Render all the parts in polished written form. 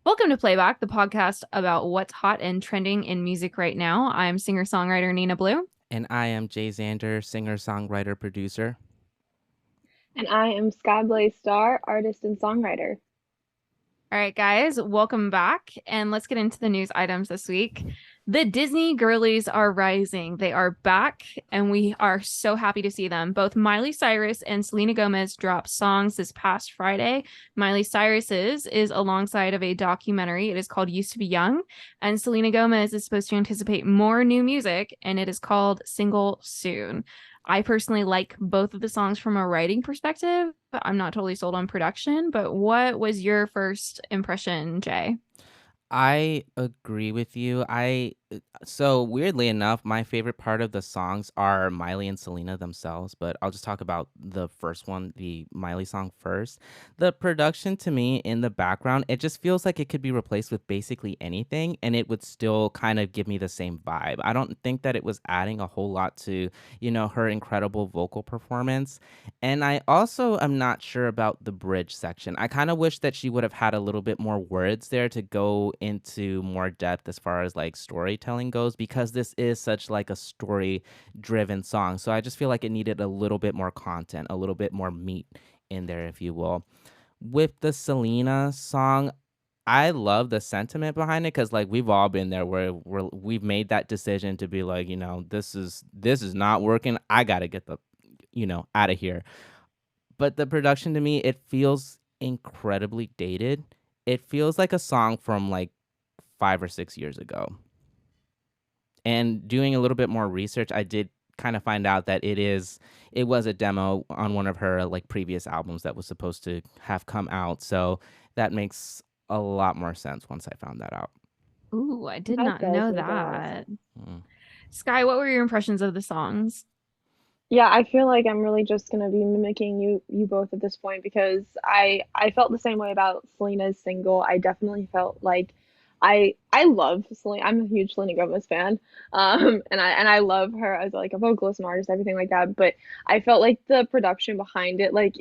Welcome to Playback, the podcast about what's hot and trending in music right now. I'm singer-songwriter Nina Blue. And I am Xander, singer, songwriter, producer. And I am Star, artist and songwriter. All right, guys, welcome back. And let's get into the news items this week. The Disney Girlies are rising. They are back, and we are so happy to see them. Both Miley Cyrus and Selena Gomez dropped songs this past Friday. Miley Cyrus's is alongside of a documentary. It is called Used to Be Young. And Selena Gomez is supposed to anticipate more new music, and it is called Single Soon. I personally like both of the songs from a writing perspective, but I'm not totally sold on production. But what was your first impression, Jay? I agree with you. So weirdly enough, my favorite part of the songs are Miley and Selena themselves, but I'll just talk about the first one, the Miley song first. The production to me in the background, it just feels like it could be replaced with basically anything and it would still kind of give me the same vibe. I don't think that it was adding a whole lot to, her incredible vocal performance. And I also am not sure about the bridge section. I kind of wish that she would have had a little bit more words there to go into more depth as far as like storytelling goes, because this is such like a story driven song. So I just feel like it needed a little bit more content, a little bit more meat in there, if you will. With the Selena song, I love the sentiment behind it because like we've all been there where we've made that decision to be like, this is not working. I gotta get the out of here. But the production to me, it feels incredibly dated. It feels like a song from like 5 or 6 years ago. And doing a little bit more research, I did kind of find out that it was a demo on one of her like previous albums that was supposed to have come out. So that makes a lot more sense once I found that out. Ooh, I did That not does know make a lot of that. sense. Mm. Sky, what were your impressions of the songs? Yeah, I feel like I'm really just gonna be mimicking you both at this point because I felt the same way about Selena's single. I definitely felt like I love Selena. I'm a huge Selena Gomez fan. And I love her as like a vocalist and artist, everything like that. But I felt like the production behind it, like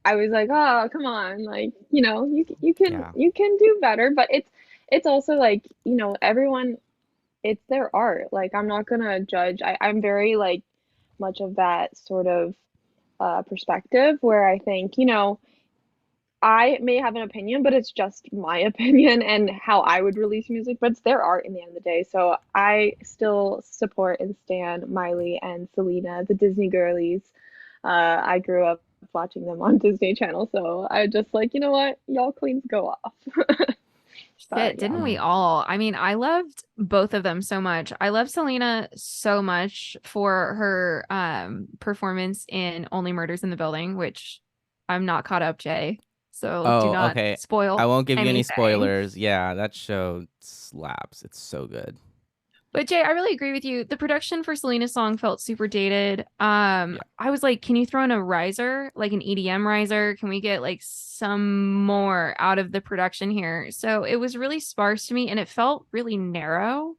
I was like, oh, come on, like, Yeah. you can do better. But it's also like, everyone it's their art. Like I'm not gonna judge. I'm very like much of that sort of perspective where I think, I may have an opinion, but it's just my opinion and how I would release music, but it's their art in the end of the day. So I still support and stan Miley and Selena, the Disney girlies. I grew up watching them on Disney Channel, so I just like, you know what, y'all queens go off. But Shit, yeah. didn't we Mm. all? I mean, I loved both of them so much. I love Selena so much for her performance in Only Murders in the Building, which I'm not caught up, Jay. So do Oh, not okay. I spoil won't give you any anything. spoilers. Yeah, that show slaps. It's so good. But Jay, I really agree with you. The production for Selena's song felt super dated. Yeah. I was like, can you throw in a riser, like an EDM riser? Can we get like some more out of the production here? So it was really sparse to me and it felt really narrow.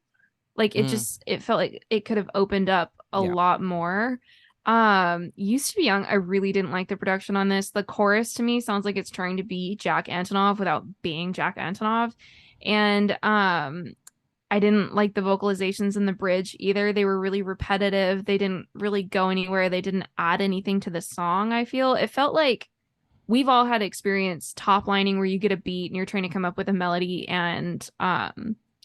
Like Mm, it felt like it could have opened up a yeah. lot more. Used to Be Young, I really didn't like the production on this. The chorus to me sounds like it's trying to be Jack Antonoff without being Jack Antonoff. And I didn't like the vocalizations in the bridge either. They were really repetitive. They didn't really go anywhere. They didn't add anything to the song, I feel. It felt like we've all had experience top lining where you get a beat and you're trying to come up with a melody and a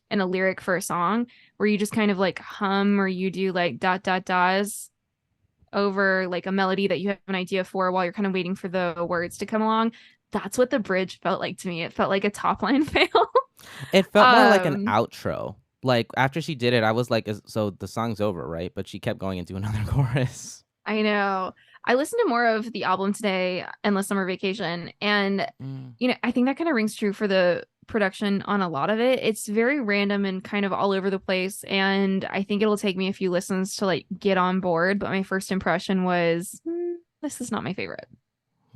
lyric for a song where you just kind of like hum or you do like dot dot dots over like a melody that you have an idea for while you're kind of waiting for the words to come along. That's what the bridge felt like to me. It felt like a top line fail. It felt more like an um outro. Like after she did it, I was like, so the song's over, right? But she kept going into another chorus. I know. I listened to more of the album today, Endless Summer Vacation, and Mm. I think that kind of rings true for the production on a lot of it. It's very random and kind of all over the place, and I think it'll take me a few listens to like get on board, but my first impression was this is not my favorite.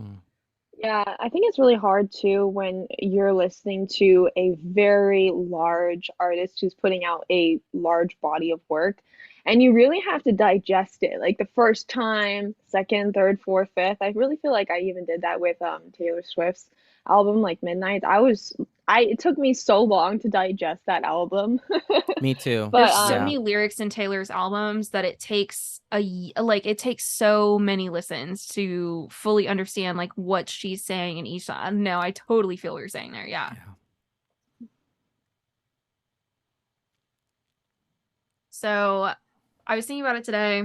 Mm. Yeah, I think it's really hard too when you're listening to a very large artist who's putting out a large body of work and you really have to digest it. Like the first time, second, third, fourth, fifth. I really feel like I even did that with Taylor Swift's album, like Midnight. It took me so long to digest that album. Me too. But There's so Yeah. many lyrics in Taylor's albums that it takes like it takes so many listens to fully understand like what she's saying in each song. No, I totally feel what you're saying there. Yeah. Yeah. So I was thinking about it today.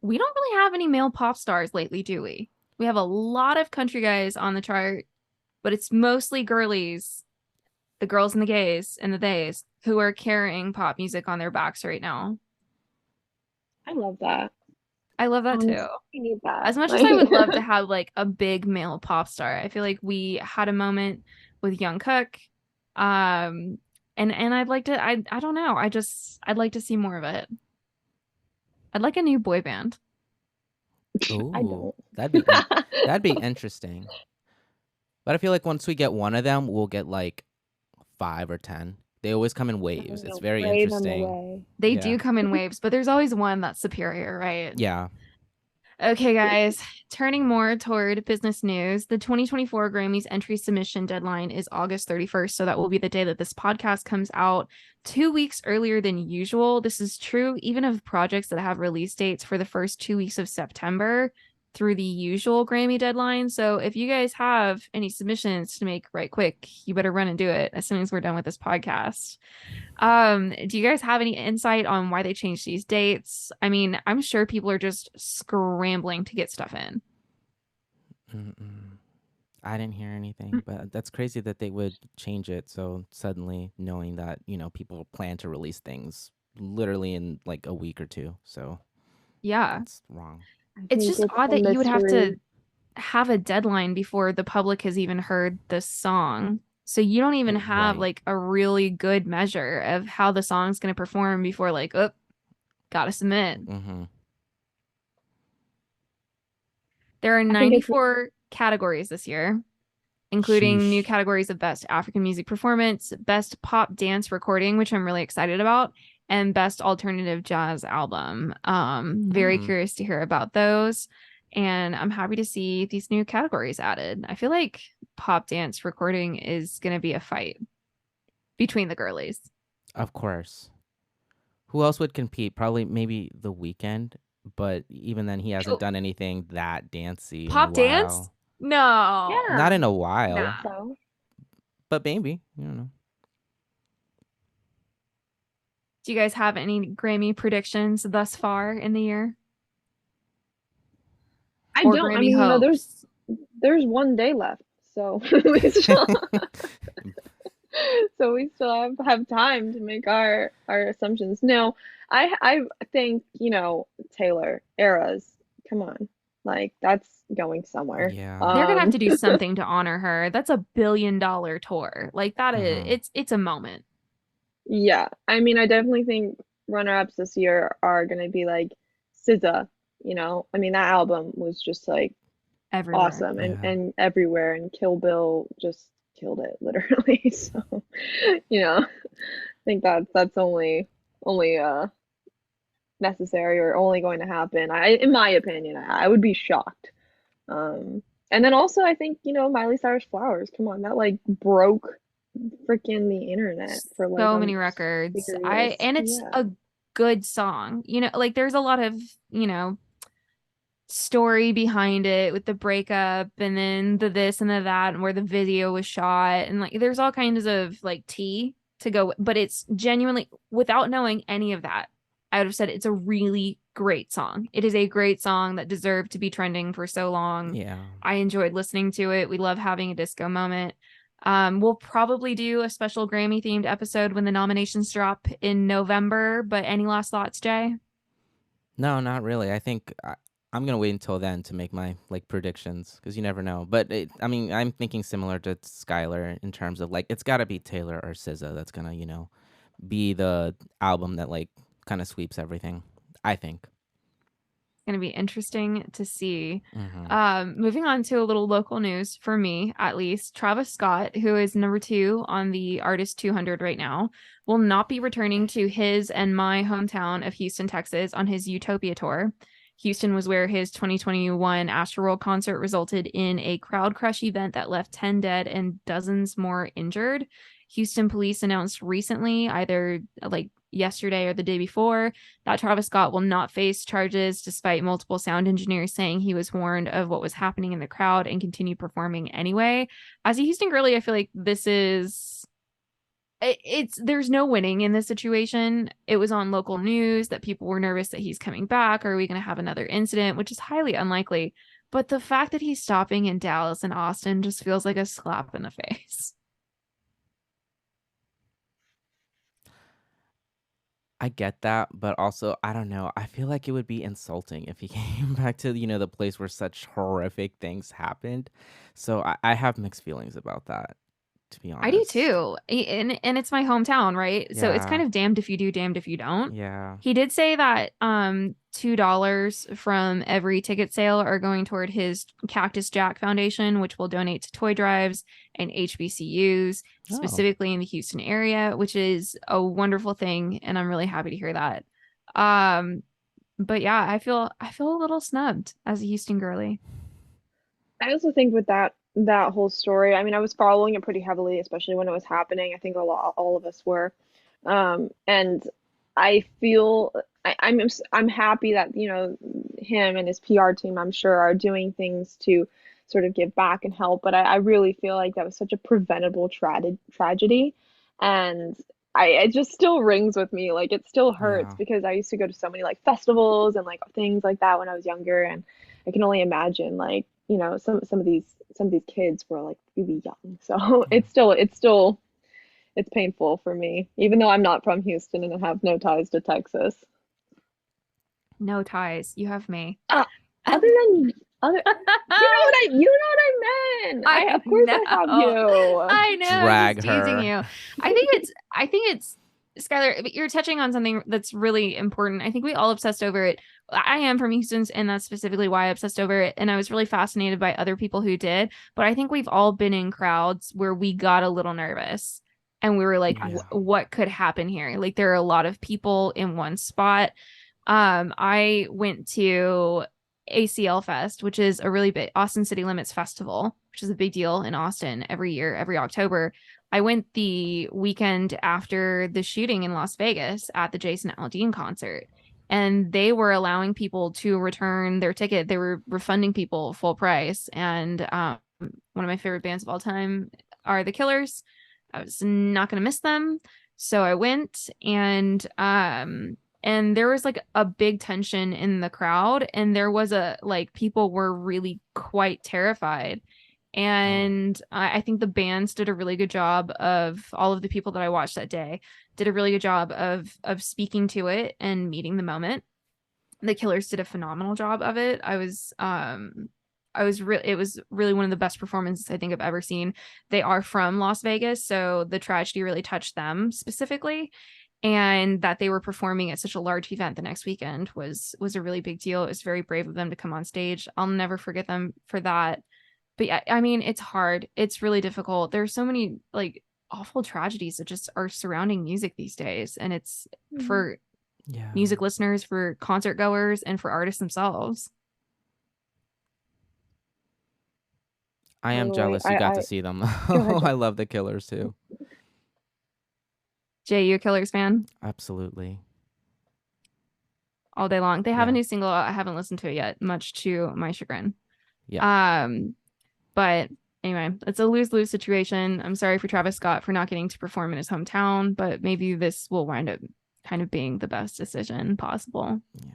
We don't really have any male pop stars lately, do we? We have a lot of country guys on the chart, but it's mostly girlies, the girls and the gays and the theys who are carrying pop music on their backs right now. I love that. I love that too. Honestly, we need that. As much as Like, I would love to have like a big male pop star, I feel like we had a moment with Young Cook. And I'd like to I don't know. I'd like to see more of it. I'd like a new boy band. I Ooh, don't. that'd be interesting. But I feel like once we get one of them, we'll get like 5 or 10. They always come in I waves. It's know, very pray them interesting. away. They Yeah. do come in waves, but there's always one that's superior, right? Yeah. Okay, guys, turning more toward business news, the 2024 Grammys entry submission deadline is August 31st. So that will be the day that this podcast comes out, 2 weeks earlier than usual. This is true even of projects that have release dates for the first 2 weeks of September through the usual Grammy deadline. So if you guys have any submissions to make right quick, you better run and do it as soon as we're done with this podcast. Do you guys have any insight on why they changed these dates? I mean, I'm sure people are just scrambling to get stuff in. Mm-mm. I didn't hear anything, but that's crazy that they would change it so suddenly, knowing that, people plan to release things literally in like a week or two. So Yeah. that's wrong. I It's think just it's odd the that you would have mystery. to have a deadline before the public has even heard the song. So you don't even have Right. like a really good measure of how the song's going to perform before like, oh, gotta submit. Mm-hmm. There are I think it's 94 categories this year, including new Sheesh. categories of Best African Music Performance, Best Pop Dance Recording, which I'm really excited about, and Best Alternative Jazz Album. Very Hmm. curious to hear about those. And I'm happy to see these new categories added. I feel like pop dance recording is going to be a fight between the girlies. Of course. Who else would compete? Probably maybe The Weeknd, but even then he hasn't Oh, done anything that dancey in a pop dance? while. No. Not yeah, in a I think Nah. while, so. but maybe, Do you guys have any Grammy predictions thus far in the year? I Or don't. I Grammy mean, hopes? there's one day left, so we still so we still have time to make our assumptions. No, I think, Taylor eras. Come on. Like that's going somewhere. Yeah. They're gonna have to do something to honor her. That's $1 billion tour. Like that is Mhm. it's a moment Yeah. I mean, I definitely think runner-ups this year are gonna be like SZA. I mean, that album was just like everywhere. awesome and Yeah. and everywhere, and Kill Bill just killed it literally. So, I think that's only necessary or only going to happen. In my opinion, I would be shocked. And then also I think, Miley Cyrus Flowers, come on, that like broke freaking the internet for like So many records. bigger I years. and it's Yeah. a good song. Like there's a lot of, you know, story behind it with the breakup and then the this and the that and where the video was shot and like there's all kinds of like tea to go, but it's genuinely without knowing any of that. I would have said it's a really great song. It is a great song that deserved to be trending for so long. Yeah. I enjoyed listening to it. We love having a disco moment. We'll probably do a special Grammy themed episode when the nominations drop in November. But any last thoughts, Jay? No, not really. I think I'm gonna wait until then to make my like predictions because you never know. But I mean, I'm thinking similar to Skylar in terms of like it's got to be Taylor or SZA that's gonna be the album that like kind of sweeps everything. I think. Going to be interesting to see. Hmm. Moving on to a little local news for me, at least. Travis Scott, who is #2 on the Artist 200 right now, will not be returning to his and my hometown of Houston, Texas on his Utopia tour. Houston was where his 2021 Astroworld concert resulted in a crowd crush event that left 10 dead and dozens more injured. Houston police announced recently, either like yesterday or the day before, that Travis Scott will not face charges despite multiple sound engineers saying he was warned of what was happening in the crowd and continued performing anyway. As a Houston girly, I feel like this is it's there's no winning in this situation. It was on local news that people were nervous that he's coming back. Are we going to have another incident, which is highly unlikely. But the fact that he's stopping in Dallas and Austin just feels like a slap in the face. I get that, but also I don't know. I feel like it would be insulting if he came back to the place where such horrific things happened. So I have mixed feelings about that, to be I do honest. too. And it's my hometown, right? So it's Yeah, kind of damned if you do, damned if you don't. yeah. He did say that $2 from every ticket sale are going toward his Cactus Jack Foundation, which will donate to toy drives and HBCUs, Oh, specifically in the Houston area, which is a wonderful thing, and I'm really happy to hear that. Um, but yeah, I feel a little snubbed as a Houston girly. I also think with that whole story, I mean, I was following it pretty heavily, especially when it was happening. I think all of us were. And I feel I'm happy that, him and his PR team, I'm sure, are doing things to sort of give back and help. But I really feel like that was such a preventable tragedy. And it just still rings with me. Like it still hurts yeah. because I used to go to so many like festivals and like things like that when I was younger. And I can only imagine like, some of these kids were like really young. So Yeah. it's painful for me, even though I'm not from Houston and I have no ties to Texas. No ties. You have me. Uh, other than other you know what I meant. I Of course know. I have you. I know. I'm just Drag teasing her. you. I think it's Skylar, you're touching on something that's really important. I think we all obsessed over it. I am from Houston, and that's specifically why I obsessed over it. And I was really fascinated by other people who did. But I think we've all been in crowds where we got a little nervous and we were like, Yeah. what could happen here? Like there are a lot of people in one spot. I went to ACL Fest, which is a really big Austin City Limits Festival, which is a big deal in Austin every year, every October. I went the weekend after the shooting in Las Vegas at the Jason Aldean concert, and they were allowing people to return their ticket. They were refunding people full price. And one of my favorite bands of all time are the Killers. I was not going to miss them. So I went, and there was like a big tension in the crowd, and there was a like people were really quite terrified. Oh, And I think the bands did a really good job of all of the people that I watched that day did a really good job of speaking to it and meeting the moment. The Killers did a phenomenal job of it. It was really one of the best performances I think I've ever seen. They are from Las Vegas, so the tragedy really touched them specifically, and that they were performing at such a large event the next weekend was a really big deal. It was very brave of them to come on stage. I'll never forget them for that. But yeah, I mean, it's hard. It's really difficult. There's so many like awful tragedies that just are surrounding music these days, and it's Mhm. for yeah. music listeners, for concert goers, and for artists themselves. I am Totally. jealous you got to see them. Go ahead, I Jen. love the Killers too. Jay, you a Killers fan? Absolutely. All day long. They have a Yeah. new single. I haven't listened to it yet, much to my chagrin. Yeah. Um, but anyway, it's a lose-lose situation. I'm sorry for Travis Scott for not getting to perform in his hometown, but maybe this will wind up kind of being the best decision possible. Yeah.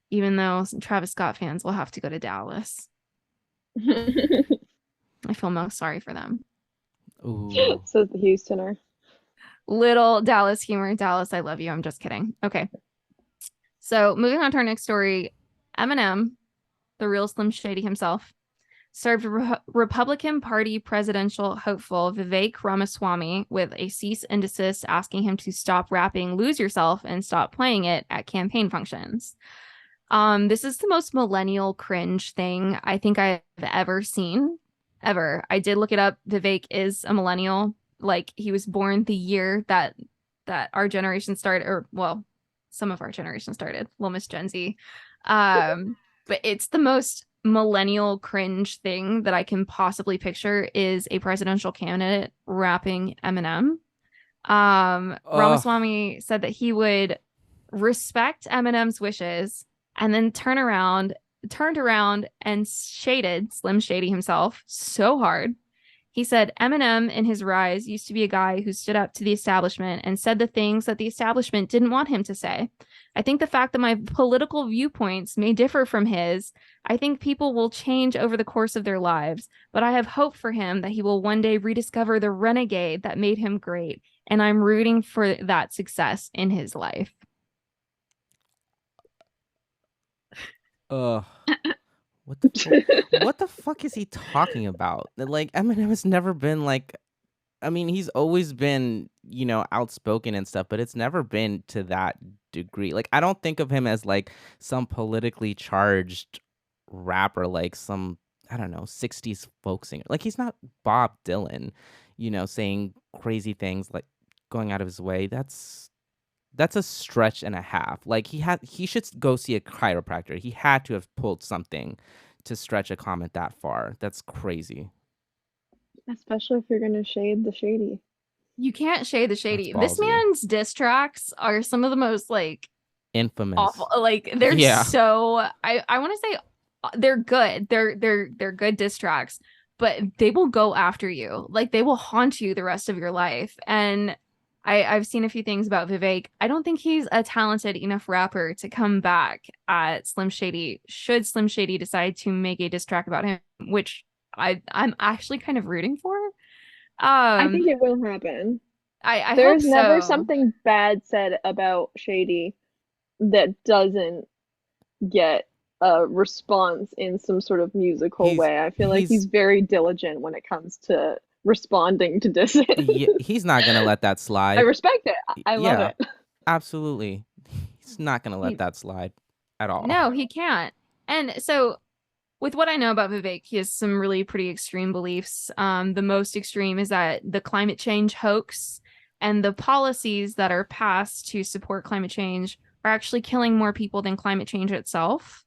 Even though some Travis Scott fans will have to go to Dallas. I feel most sorry for them. Ooh. Says the Houstoner. Little Dallas humor. Dallas, I love you. I'm just kidding. Okay. So moving on to our next story, Eminem, the real Slim Shady himself, served Republican Party presidential hopeful Vivek Ramaswamy with a cease and desist asking him to stop rapping Lose Yourself and stop playing it at campaign functions. This is the most millennial cringe thing I think I've ever seen. Ever. I did look it up. Vivek is a millennial. Like he was born the year that our generation started, or well, some of our generation started. We'll miss Gen Z. But it's the most millennial cringe thing that I can possibly picture is a presidential candidate rapping Eminem. Ugh. Ramaswamy said that he would respect Eminem's wishes and then turned around and shaded Slim Shady himself so hard. He said Eminem in his rise used to be a guy who stood up to the establishment and said the things that the establishment didn't want him to say. I think the fact that my political viewpoints may differ from his, I think people will change over the course of their lives, but I have hope for him that he will one day rediscover the renegade that made him great, and I'm rooting for that success in his life. Ugh. What the fuck is he talking about? Like Eminem has never been like, I mean, he's always been, outspoken and stuff, but it's never been to that degree. Like I don't think of him as like some politically charged rapper, like some, I don't know, 60s folk singer. Like he's not Bob Dylan, saying crazy things like going out of his way. That's a stretch and a half. Like he should go see a chiropractor. He had to have pulled something to stretch a comment that far. That's crazy. Especially if you're gonna shade the shady. You can't shade the That's shady. This ballsy. man's diss tracks are some of the most like Infamous. awful. Like they're Yeah. so I want to say they're good. They're good diss tracks, but they will go after you. Like they will haunt you the rest of your life. And I've seen a few things about Vivek. I don't think he's a talented enough rapper to come back at Slim Shady. Should Slim Shady decide to make a diss track about him, which I'm actually kind of rooting for. I Um, think it will happen. I hope There's never so. something bad said about Shady that doesn't get a response in some sort of musical He's way. I feel like he's he's very diligent when it comes to responding to disses. he's not gonna let that I slide. respect it. I love Yeah, it. absolutely. He's not gonna let He, that slide at all. no, he can't. And so with what I know about Vivek, he has some really pretty extreme beliefs. The most extreme is that the climate change hoax and the policies that are passed to support climate change are actually killing more people than climate change itself,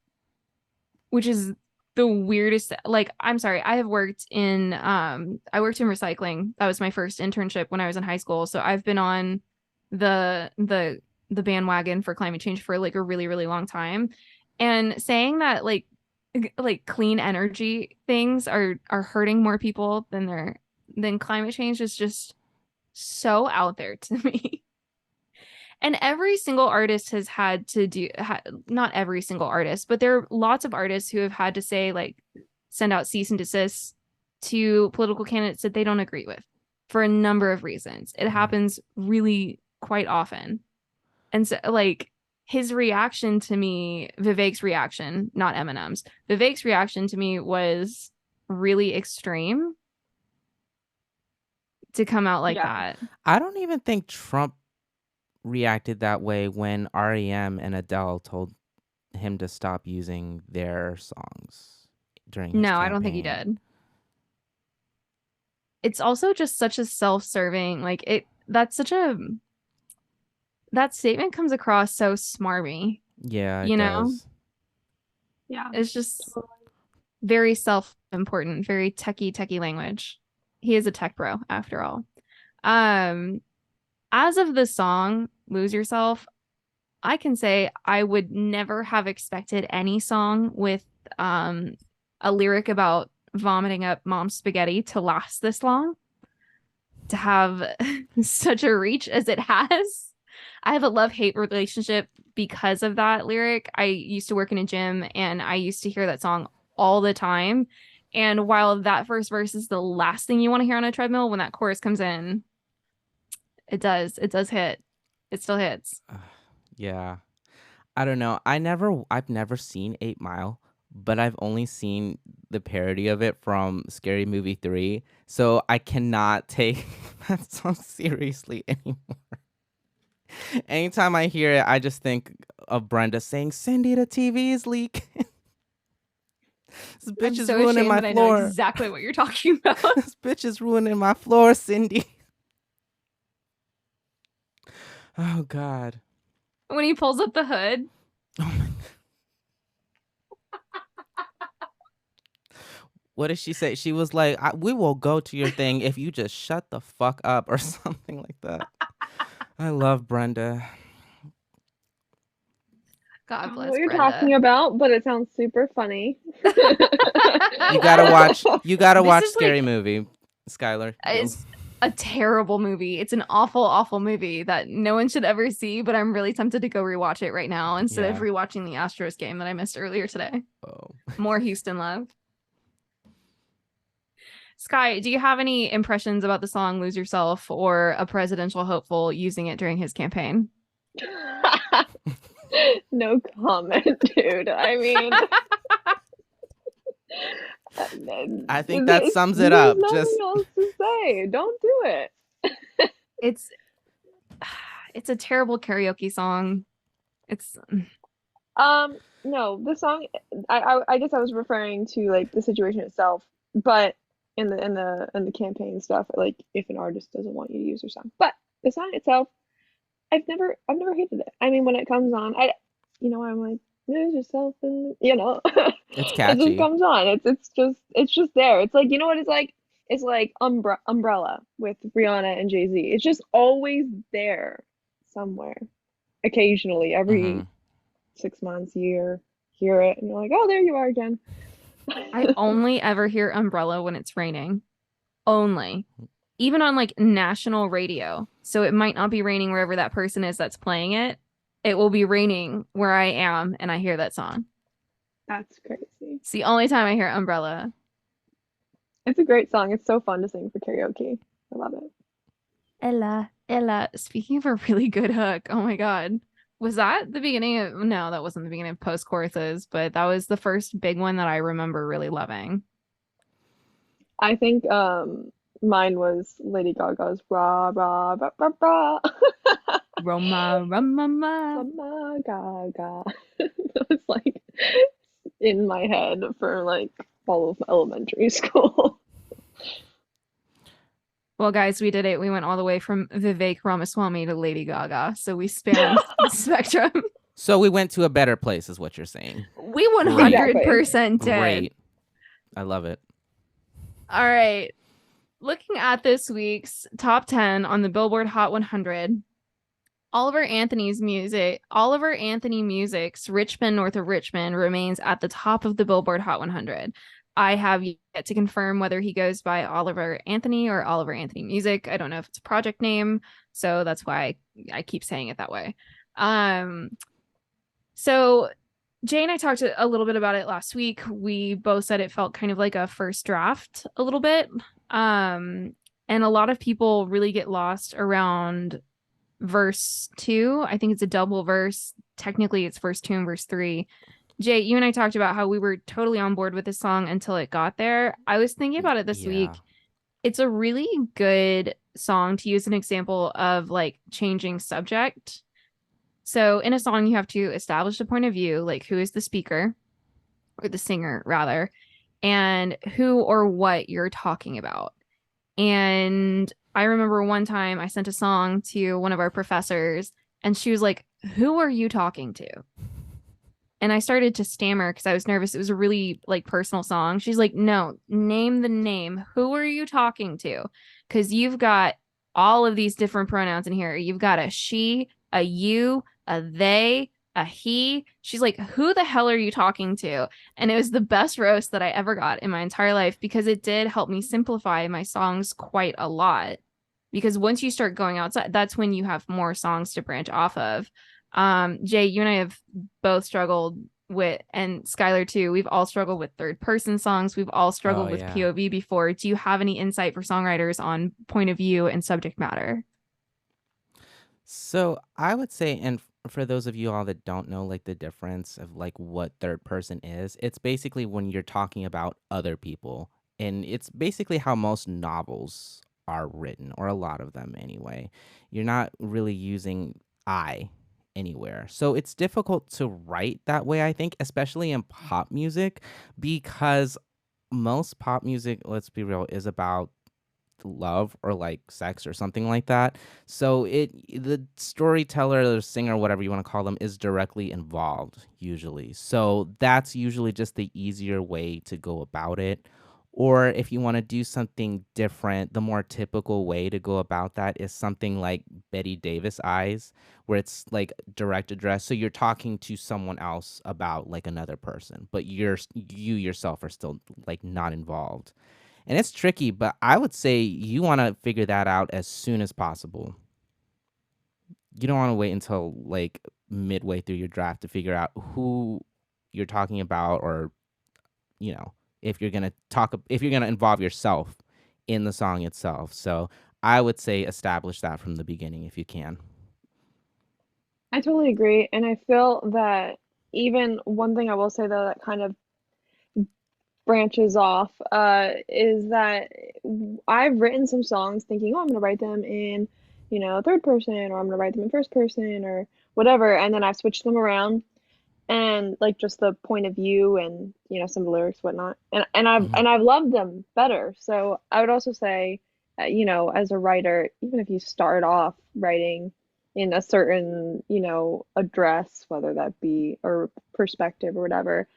which is the weirdest. Like, I'm sorry, I worked in recycling. That was my first internship when I was in high school. So I've been on the bandwagon for climate change for like a really, really long time. And saying that like clean energy things are hurting more people than climate change is just so out there to me. And every single artist has had to not every single artist, but there are lots of artists who have had to say like send out cease and desist to political candidates that they don't agree with for a number of reasons. It happens really quite often. And so like his reaction to me, Vivek's reaction, not Eminem's, Vivek's reaction to me was really extreme to come out like Yeah. that. I don't even think Trump reacted that way when REM and Adele told him to stop using their songs during his No, I don't think he campaign. did. It's also just such a self-serving, like it that's such a that statement comes across so smarmy, Yeah, it you know? does. Yeah. It's just very self-important, very techie language. He is a tech bro after all. Um, as of the song Lose Yourself, I can say I would never have expected any song with um a lyric about vomiting up mom's spaghetti to last this long, to have such a reach as it has. I have a love-hate relationship because of that lyric. I used to work in a gym and I used to hear that song all the time. And while that first verse is the last thing you want to hear on a treadmill, when that chorus comes in, it does hit. It still hits. Yeah. I don't know. I've never seen 8 Mile, but I've only seen the parody of it from Scary Movie 3, so I cannot take that song seriously anymore. Anytime I hear it, I just think of Brenda saying, "Cindy, the TV is leaking. This I'm bitch is so ruining ashamed my that I know floor. exactly what you're talking about. This bitch is ruining my floor, Cindy." Oh God. When he pulls up the hood. Oh my. What did she say? She was like, "We will go to your thing if you just shut the fuck up," or something like that. I love Brenda. I God don't know bless what you're Brenda. talking about, but it sounds super funny. You gotta watch. You gotta This watch is Scary like Movie, Skylar. it's a terrible movie. It's an awful, awful movie that no one should ever see, but I'm really tempted to go rewatch it right now instead of Yeah. rewatching the Astros game that I missed earlier today. Oh. More Houston love. Sky, do you have any impressions about the song Lose Yourself or a presidential hopeful using it during his campaign? No comment, dude. I mean, I think that sums it there's up. nothing Just else to say. Don't do it. It's it's a terrible karaoke song. It's No, the song. I guess I was referring to like the situation itself, but in the campaign stuff, like if an artist doesn't want you to use their song, but the song itself, I've never hated it. I mean, when it comes on, I'm like, lose yourself in, it's it just catchy. comes on. It's just there. It's like, you know what it's like? It's like Umbrella with Rihanna and Jay-Z. It's just always there somewhere. Occasionally, Hmm. every 6 months, year, hear it, and you're like, oh, there you are again. I only ever hear Umbrella when it's raining. Only. Even on like national radio. So it might not be raining wherever that person is that's playing it. It will be raining where I am and I hear that song. That's crazy. It's the only time I hear Umbrella. It's a great song. It's so fun to sing for karaoke. I love it. Ella, Ella. Speaking of a really good hook, oh my God. Was that the beginning of, no, that wasn't the beginning of post choruses, but that was the first big one that I remember really loving. I think mine was Lady Gaga's rah rah rah rah rah. Roma, Rama. Mama Gaga. It's like in my head for like all of elementary school. Well, guys, we did it. We went all the way from Vivek Ramaswamy to Lady Gaga. So we spanned the spectrum. So we went to a better place, is what you're saying. We 100% did. Great. I love it. All right. Looking at this week's top 10 on the Billboard Hot 100, Oliver Anthony Music's Richmond, North of Richmond remains at the top of the Billboard Hot 100. I have yet to confirm whether he goes by Oliver Anthony or Oliver Anthony Music. I don't know if it's a project name, so that's why I keep saying it that way. So Jay and I talked a little bit about it last week. We both said it felt kind of like a first draft a little bit. And a lot of people really get lost around verse 2. I think it's a double verse. Technically, it's verse 2 and verse 3. Jay, you and I talked about how we were totally on board with this song until it got there. I was thinking about it this week. It's a really good song to use an example of like changing subject. So in a song, you have to establish a point of view, like who is the speaker or the singer rather, and who or what you're talking about. And I remember one time I sent a song to one of our professors and she was like, who are you talking to? And I started to stammer because I was nervous. It was a really like personal song. She's like, no, name the name. Who are you talking to? Because you've got all of these different pronouns in here. You've got a she, a you, a they, a he. She's like, who the hell are you talking to? And it was the best roast that I ever got in my entire life because it did help me simplify my songs quite a lot. Because once you start going outside, that's when you have more songs to branch off of. Jay, you and I have both struggled with, and Skylar too, we've all struggled with third person songs. We've all struggled with POV before. Do you have any insight for songwriters on point of view and subject matter? So I would say, and for those of you all that don't know, like, the difference of, like, what third person is, it's basically when you're talking about other people, and it's basically how most novels are written, or a lot of them anyway. You're not really using I anywhere. So it's difficult to write that way, I think, especially in pop music, because most pop music, let's be real, is about love or like sex or something like that. So the storyteller or singer, whatever you want to call them, is directly involved usually. So that's usually just the easier way to go about it. Or if you want to do something different, the more typical way to go about that is something like Betty Davis Eyes, where it's like direct address. So you're talking to someone else about like another person, but you yourself are still like not involved. And it's tricky, but I would say you want to figure that out as soon as possible. You don't want to wait until like midway through your draft to figure out who you're talking about, or you know, if you're going to involve yourself in the song itself. So I would say establish that from the beginning if you can. I totally agree, and I feel that even one thing I will say though that kind of branches off is that I've written some songs thinking, oh, I'm gonna write them in, third person, or I'm gonna write them in first person, or whatever, and then I've switched them around, and like just the point of view and some of the lyrics, whatnot, and I've Hmm. and I've loved them better. So I would also say, as a writer, even if you start off writing in a certain address, whether that be or perspective or whatever,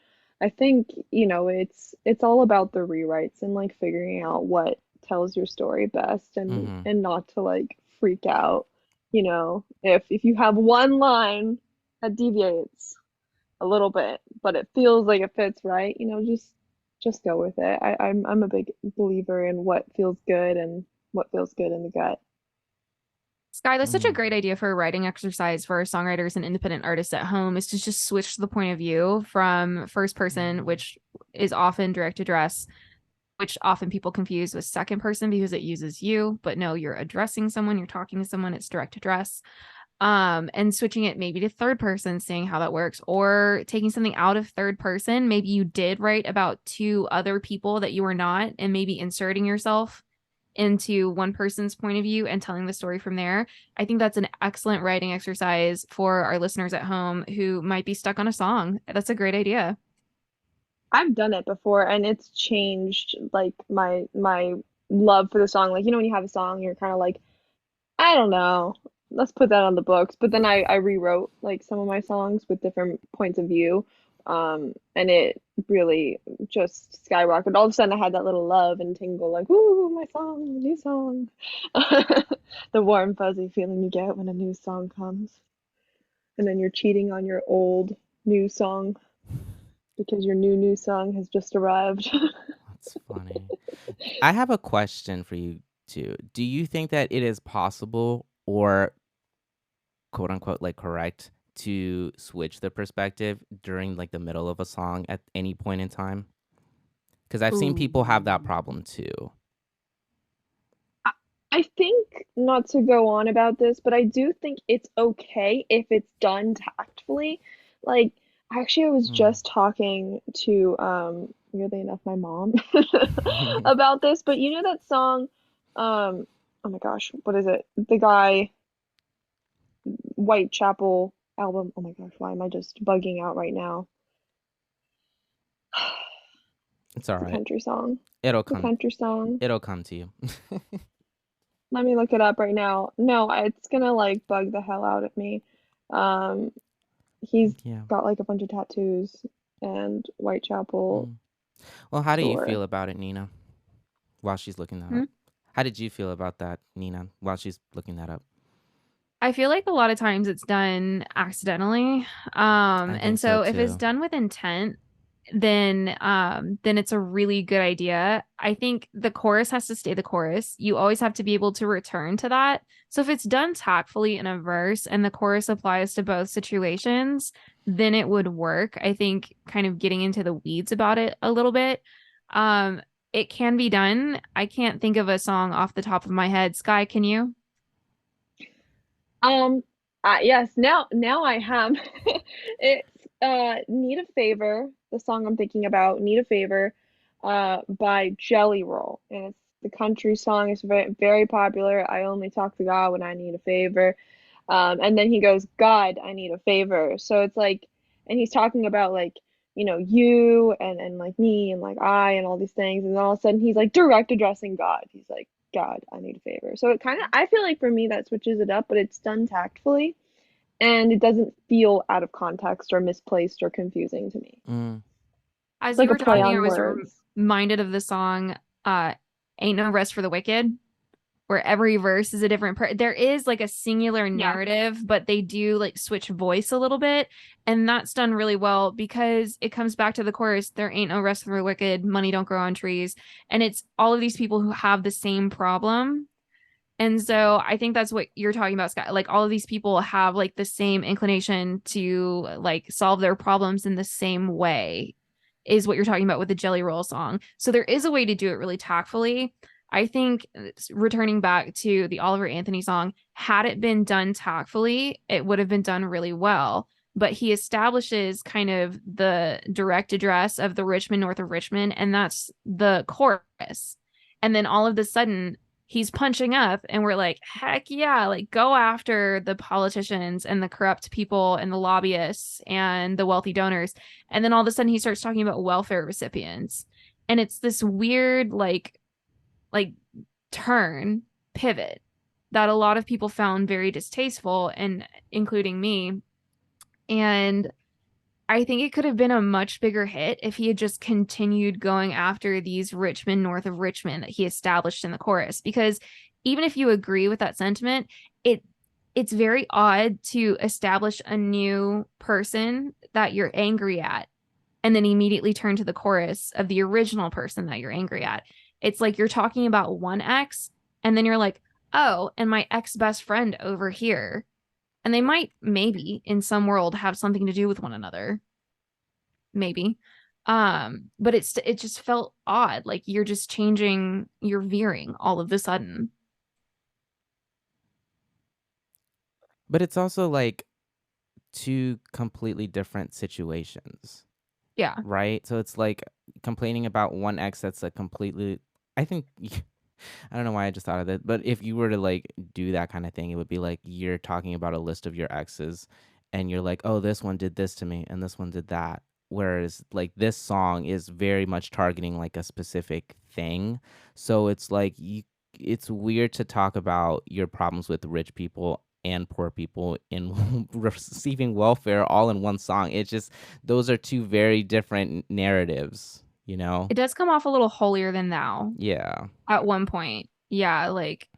I think it's all about the rewrites and like figuring out what tells your story best, and Hmm. not to like freak out, if you have one line that deviates a little bit, but it feels like it fits right, just go with it. I'm a big believer in what feels good and what feels good in the gut. Sky, that's such a Hmm. great idea for a writing exercise for songwriters and independent artists at home, is to just switch the point of view from first person, which is often direct address, which often people confuse with second person because it uses you, but no, you're addressing someone, you're talking to someone, it's direct address. And switching it maybe to third person, seeing how that works, or taking something out of third person. Maybe you did write about two other people that you were not, and maybe inserting yourself into one person's point of view and telling the story from there. I think that's an excellent writing exercise for our listeners at home who might be stuck on a song. That's a great idea. I've done it before, and it's changed like my love for the song. Like, when you have a song, you're kind of like, I don't know, let's put that on the books. But then I rewrote like some of my songs with different points of view. And it really just skyrocketed. All of a sudden I had that little love and tingle, like, woo, my song, new song. The warm, fuzzy feeling you get when a new song comes. And then you're cheating on your old new song because your new song has just arrived. That's funny. I have a question for you too. Do you think that it is possible, or quote unquote like correct, to switch the perspective during like the middle of a song at any point in time? Because I've seen people have that Ooh. problem too. I I think, not to go on about this, but I do think it's okay if it's done tactfully. Like, actually, I was Mm. just talking to, weirdly enough, my mom about this, but you know that song, oh my gosh, what is it? The guy, Whitechapel album. Oh my gosh, why am I just bugging out right now? It's all The right. country song. It'll The come. country song. It'll come to you. Let me look it up right now. No, it's gonna like bug the hell out of me. Um, he's Yeah. got like a bunch of tattoos and Whitechapel Mm. Well, how do you store. feel about it, Nina? While she's looking that Hmm? up. How did you feel about that, Nina? While she's looking that up. I feel like a lot of times it's done accidentally. I And think so so if it's too. done with intent, then it's a really good idea. I think the chorus has to stay the chorus. You always have to be able to return to that. So if it's done tactfully in a verse and the chorus applies to both situations, then it would work. I think kind of getting into the weeds about it a little bit. Um, it can be done. I can't think of a song off the top of my head. Sky, can you? Yes, now I have. It's Need a Favor, the song I'm thinking about, Need a Favor, by Jelly Roll. And it's the country song. It's very popular. I only talk to God when I need a favor. And then he goes, God, I need a favor. So it's like, and he's talking about like, you and like me and like I and all these things. And then all of a sudden he's like direct addressing God. He's like, God, I need a favor. So it kind of, I feel like for me that switches it up, but it's done tactfully and it doesn't feel out of context or misplaced or confusing to me. Mm. It's As like you a were play talking, I on was words. reminded of the song uh Ain't No Rest for the Wicked, where every verse is a different there is like a singular Yeah. narrative, but they do like switch voice a little bit, and that's done really well because it comes back to the chorus, there ain't no rest for the wicked, money don't grow on trees, and it's all of these people who have the same problem. And so I think that's what you're talking about, Scott. Like all of these people have like the same inclination to like solve their problems in the same way, is what you're talking about with the Jelly Roll song. So there is a way to do it really tactfully. I think returning back to the Oliver Anthony song, had it been done tactfully, it would have been done really well. But he establishes kind of the direct address of the Richmond, north of Richmond, and that's the chorus. And then all of a sudden, he's punching up and we're like, heck yeah, like go after the politicians and the corrupt people and the lobbyists and the wealthy donors. And then all of a sudden he starts talking about welfare recipients, and it's this weird like turn pivot that a lot of people found very distasteful, and including me. And I think it could have been a much bigger hit if he had just continued going after these Richmond, north of Richmond that he established in the chorus. Because even if you agree with that sentiment, it it's very odd to establish a new person that you're angry at and then immediately turn to the chorus of the original person that you're angry at. It's like you're talking about one ex, and then you're like, oh, and my ex best friend over here. And they might, maybe in some world, have something to do with one another, maybe. But it just felt odd, like you're just changing, you're veering all of a sudden. But it's also like two completely different situations, Yeah. right? So it's like complaining about one ex that's a completely. I think I don't know why I just thought of it, but if you were to like do that kind of thing, it would be like you're talking about a list of your exes and you're like, "Oh, this one did this to me and this one did that." Whereas like this song is very much targeting like a specific thing. So it's like it's weird to talk about your problems with rich people and poor people in receiving welfare all in one song. It's just those are two very different narratives, you know? It does come off a little holier than thou Yeah. at one point. Yeah, like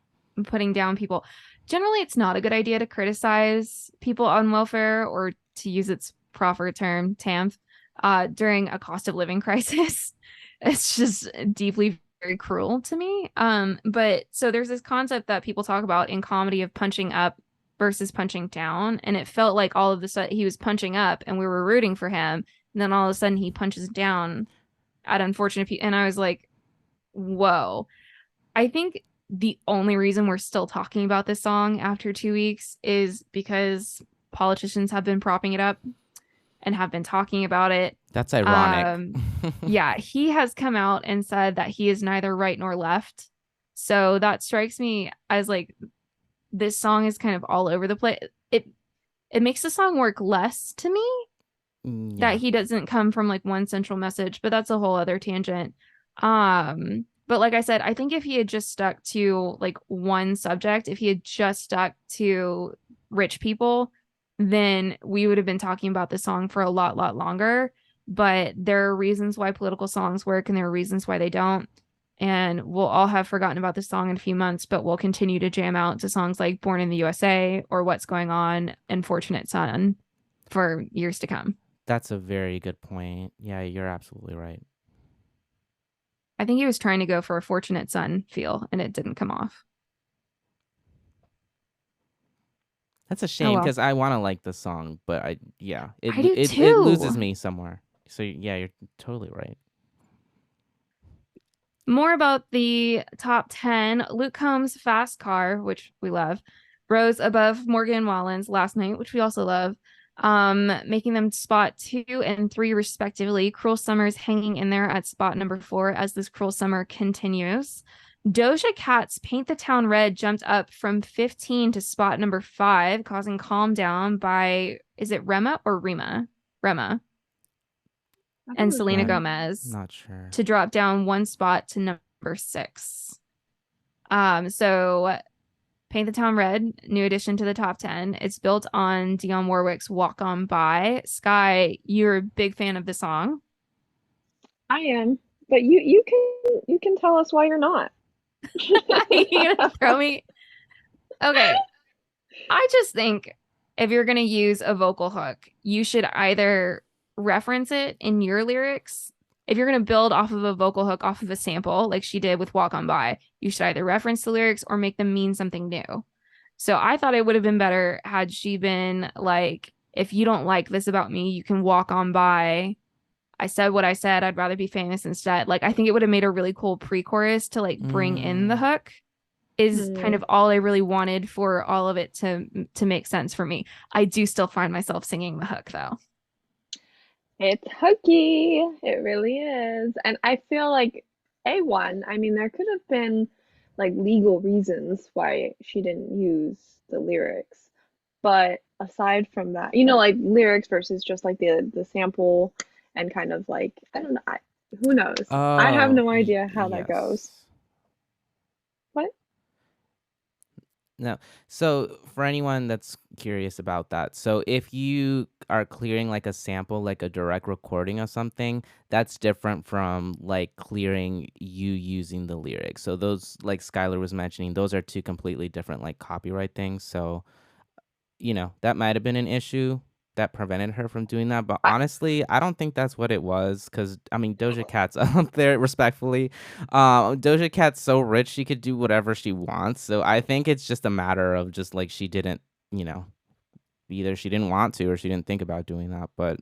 putting down people. Generally, it's not a good idea to criticize people on welfare, or to use its proper term, TAMF, during a cost of living crisis. It's just deeply very cruel to me. But so there's this concept that people talk about in comedy of punching up versus punching down. And it felt like all of a sudden he was punching up and we were rooting for him. And then all of a sudden he punches down at unfortunate people. And I was like, whoa. I think the only reason we're still talking about this song after 2 weeks is because politicians have been propping it up and have been talking about it. That's ironic. Yeah, he has come out and said that he is neither right nor left. So that strikes me as like this song is kind of all over the place. It makes the song work less to me that Yeah. he doesn't come from like one central message, but that's a whole other tangent. But like I said, I think if he had just stuck to like one subject, if he had just stuck to rich people, then we would have been talking about this song for a lot longer. But there are reasons why political songs work and there are reasons why they don't. And we'll all have forgotten about this song in a few months, but we'll continue to jam out to songs like Born in the USA or What's Going On and Fortunate Son for years to come. That's a very good point. Yeah, you're absolutely right. I think he was trying to go for a Fortunate Son feel and it didn't come off. That's a Oh shame well. because I want to like the song, but it I do it loses too. me somewhere. So yeah, you're totally right. More about the top 10. Luke Combs' Fast Car, which we love, rose above Morgan Wallen's Last Night, which we also love, making them spot 2 and 3 respectively. Cruel Summer's hanging in there at spot number 4 as this Cruel Summer continues. Doja Cat's Paint the Town Red jumped up from 15 to spot number 5, causing Calm Down by, is it Rema or Rema? Rema I thought it and was Selena Remy. Gomez Not sure. to drop down 1 spot to number 6. So Paint the Town Red, new addition to the top 10. It's built on Dionne Warwick's Walk On By. Sky, you're a big fan of the song. I am, but you can tell us why you're not. You're gonna throw me? Okay. I just think if you're gonna use a vocal hook, you should either reference it in your lyrics. If you're gonna build off of a vocal hook off of a sample, like she did with Walk On By, you should either reference the lyrics or make them mean something new. So I thought it would have been better had she been like, if you don't like this about me, you can walk on by. I said what I said. I'd rather be famous instead. Like, I think it would have made a really cool pre-chorus to like bring in the hook. Is kind of all I really wanted for all of it to make sense for me. I do still find myself singing the hook though. It's hooky. It really is. And I feel like A1, I mean, there could have been like legal reasons why she didn't use the lyrics. But aside from that, like lyrics versus just like the sample and kind of like, I don't know, who knows? I have Oh, no idea how that goes. yes. What? No. So for anyone that's curious about that, so if you are clearing like a sample, like a direct recording of something, that's different from like clearing you using the lyrics. So those, like Skylar was mentioning, those are two completely different like copyright things. So, that might have been an issue that prevented her from doing that. But I, honestly, I don't think that's what it was. Because, I mean, Doja Cat's out there, respectfully. Doja Cat's so rich, she could do whatever she wants. So I think it's just a matter of just like she didn't, either she didn't want to or she didn't think about doing that. But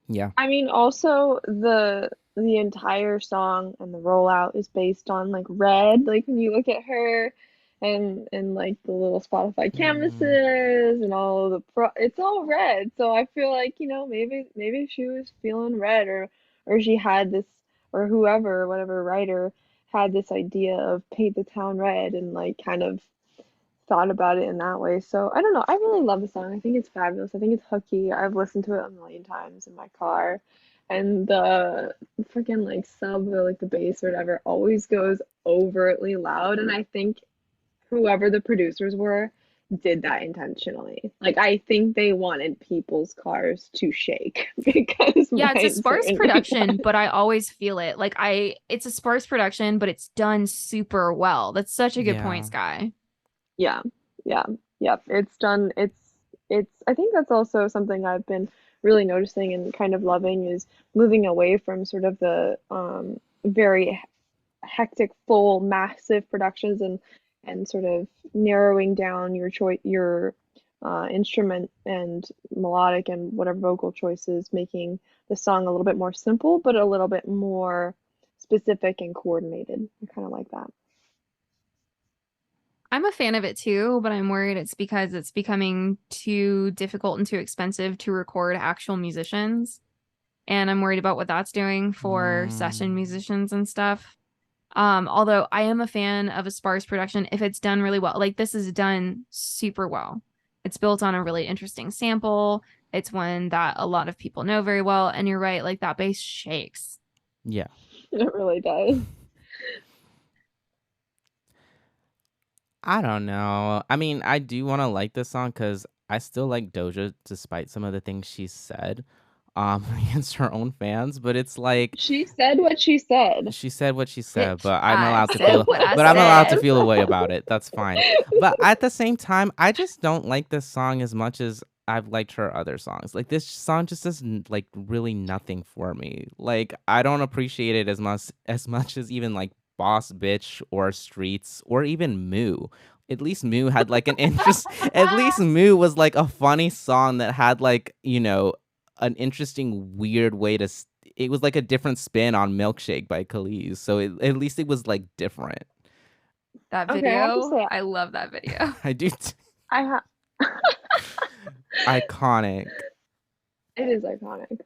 yeah. I mean, also the entire song and the rollout is based on like Red. Like when you look at her and like the little Spotify Mm, canvases and all of it's all red. So I feel like, maybe she was feeling red or she had this or whoever, whatever writer had this idea of paint the town red and like kind of thought about it in that way. So I don't know. I really love the song. I think it's fabulous. I think it's hooky. I've listened to it a million times in my car. And the freaking like sub or like the bass or whatever always goes overtly loud. And I think whoever the producers were did that intentionally. Like I think they wanted people's cars to shake because Yeah, it's a mine sparse certainly production, does. but I always feel it. Like it's a sparse production, but it's done super well. That's such a good point, yeah. Sky. Yeah, yeah, yep. It's done. It's. I think that's also something I've been really noticing and kind of loving is moving away from sort of the very hectic, full, massive productions and sort of narrowing down your choice, your instrument and melodic and whatever vocal choices, making the song a little bit more simple, but a little bit more specific and coordinated. I kind of like that. I'm a fan of it too, but I'm worried it's because it's becoming too difficult and too expensive to record actual musicians. And I'm worried about what that's doing for session Mm, musicians and stuff. Although I am a fan of a sparse production if it's done really well. Like this is done super well. It's built on a really interesting sample. It's one that a lot of people know very well. And you're right, like that bass shakes. yeah. It really does. I don't know. I mean, I do want to like this song because I still like Doja despite some of the things she said against her own fans. But it's like She said what she said. she said what she said, Bitch, but I'm I allowed to said feel what I but I'm allowed to said. feel a way about it. That's fine. But at the same time, I just don't like this song as much as I've liked her other songs. Like this song just does like really nothing for me. Like I don't appreciate it as much as even like Boss Bitch or Streets or even Moo. At least Moo had like an interest. At least Moo was like a funny song that had like an interesting weird way to it was like a different spin on Milkshake by Khalees. So at least it was like different. That Okay, I have to video, say I love that video. I do. I have Iconic. it is iconic.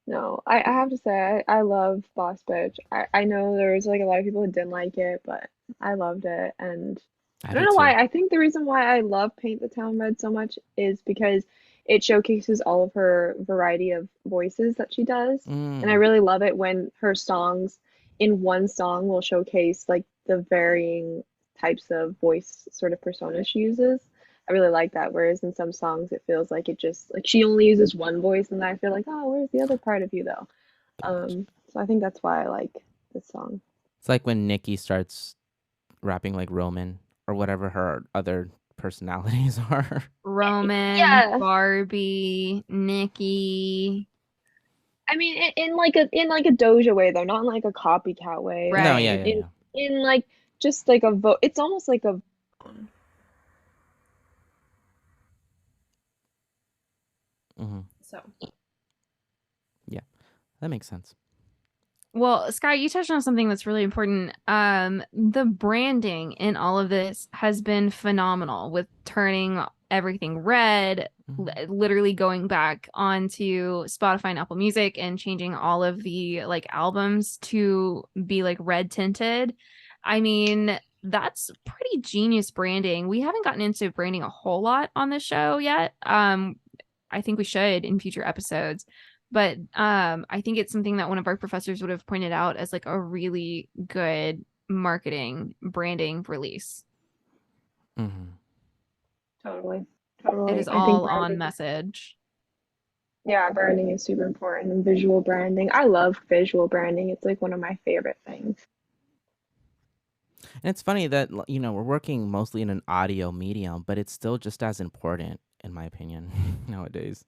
No, I have to say I love Boss Bitch. I know there was like a lot of people who didn't like it, but I loved it, and I I don't do know too. why. I think the reason why I love Paint the Town Red so much is because it showcases all of her variety of voices that she does. And I Mm. really love it when her songs in one song will showcase like the varying types of voice sort of persona she uses. I really like that. Whereas in some songs it feels like it just like she only uses one voice and I feel like, oh, where's the other part of you though? Gotcha. So I think that's why I like this song. It's like when Nikki starts rapping like Roman or whatever her other personalities are. Roman, Yeah. Barbie, Nikki. I mean, in like a Doja way though, not in like a copycat way. No, Like yeah, Right. yeah, in yeah. in like just like a vote. It's almost like a Hmm. So, Yeah, that makes sense. well, Sky, you touched on something that's really important. The branding in all of this has been phenomenal with turning everything red, Hmm. literally going back onto Spotify and Apple Music and changing all of the like albums to be like red tinted. I mean, that's pretty genius branding. We haven't gotten into branding a whole lot on this show yet. I think we should in future episodes. But I think it's something that one of our professors would have pointed out as like a really good marketing branding release. Hmm. totally, It totally. is I think all on branding, message. yeah, branding is super important and visual branding. I love visual branding. It's like one of my favorite things. And it's funny that we're working mostly in an audio medium, but it's still just as important, in my opinion, nowadays.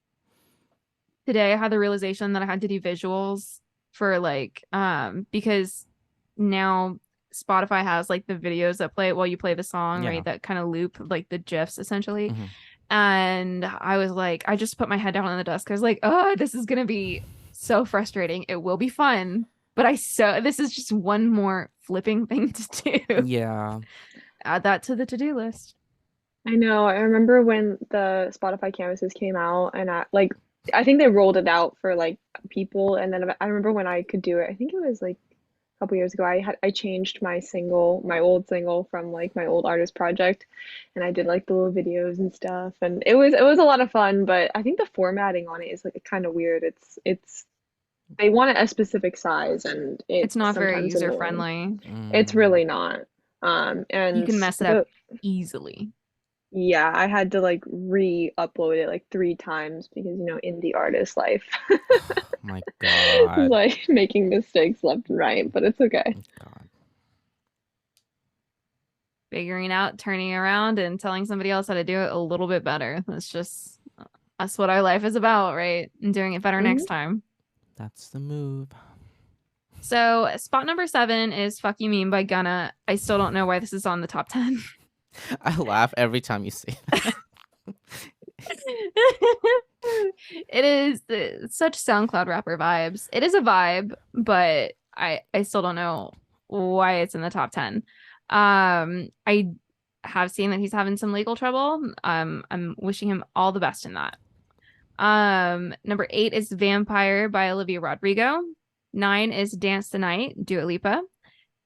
Today I had the realization that I had to do visuals for like because now Spotify has like the videos that play while you play the song, Yeah. right? That kind of loop like the GIFs essentially. Hmm. And I was like, I just put my head down on the desk. I was like, oh, this is gonna be so frustrating. It will be fun, but this is just one more flipping thing to do. Yeah. Add that to the to-do list. I know. I remember when the Spotify canvases came out, and I think they rolled it out for like people, and then I remember when I could do it. I think it was like a couple years ago. I changed my old single from like my old artist project, and I did like the little videos and stuff, and it was a lot of fun. But I think the formatting on it is like kind of weird. It's they want it a specific size, and It's it's not very sometimes user annoying. friendly. It's Mm. really not. You And can mess it up the easily. yeah, I had to like re-upload it like 3 times because indie artist life. My God. Like making mistakes left and right, but it's okay. God. Figuring out, turning around, and telling somebody else how to do it a little bit better. That's what our life is about, right? And doing it better next Hmm. time. That's the move. So spot number 7 is Fuck You Mean by Gunna. I still don't know why this is on the top 10. I laugh every time you say that. It is such SoundCloud rapper vibes. It is a vibe, but I still don't know why it's in the top 10. I have seen that he's having some legal trouble. I'm wishing him all the best in that. Number 8 is Vampire by Olivia Rodrigo. 9 is Dance the Night, Dua Lipa.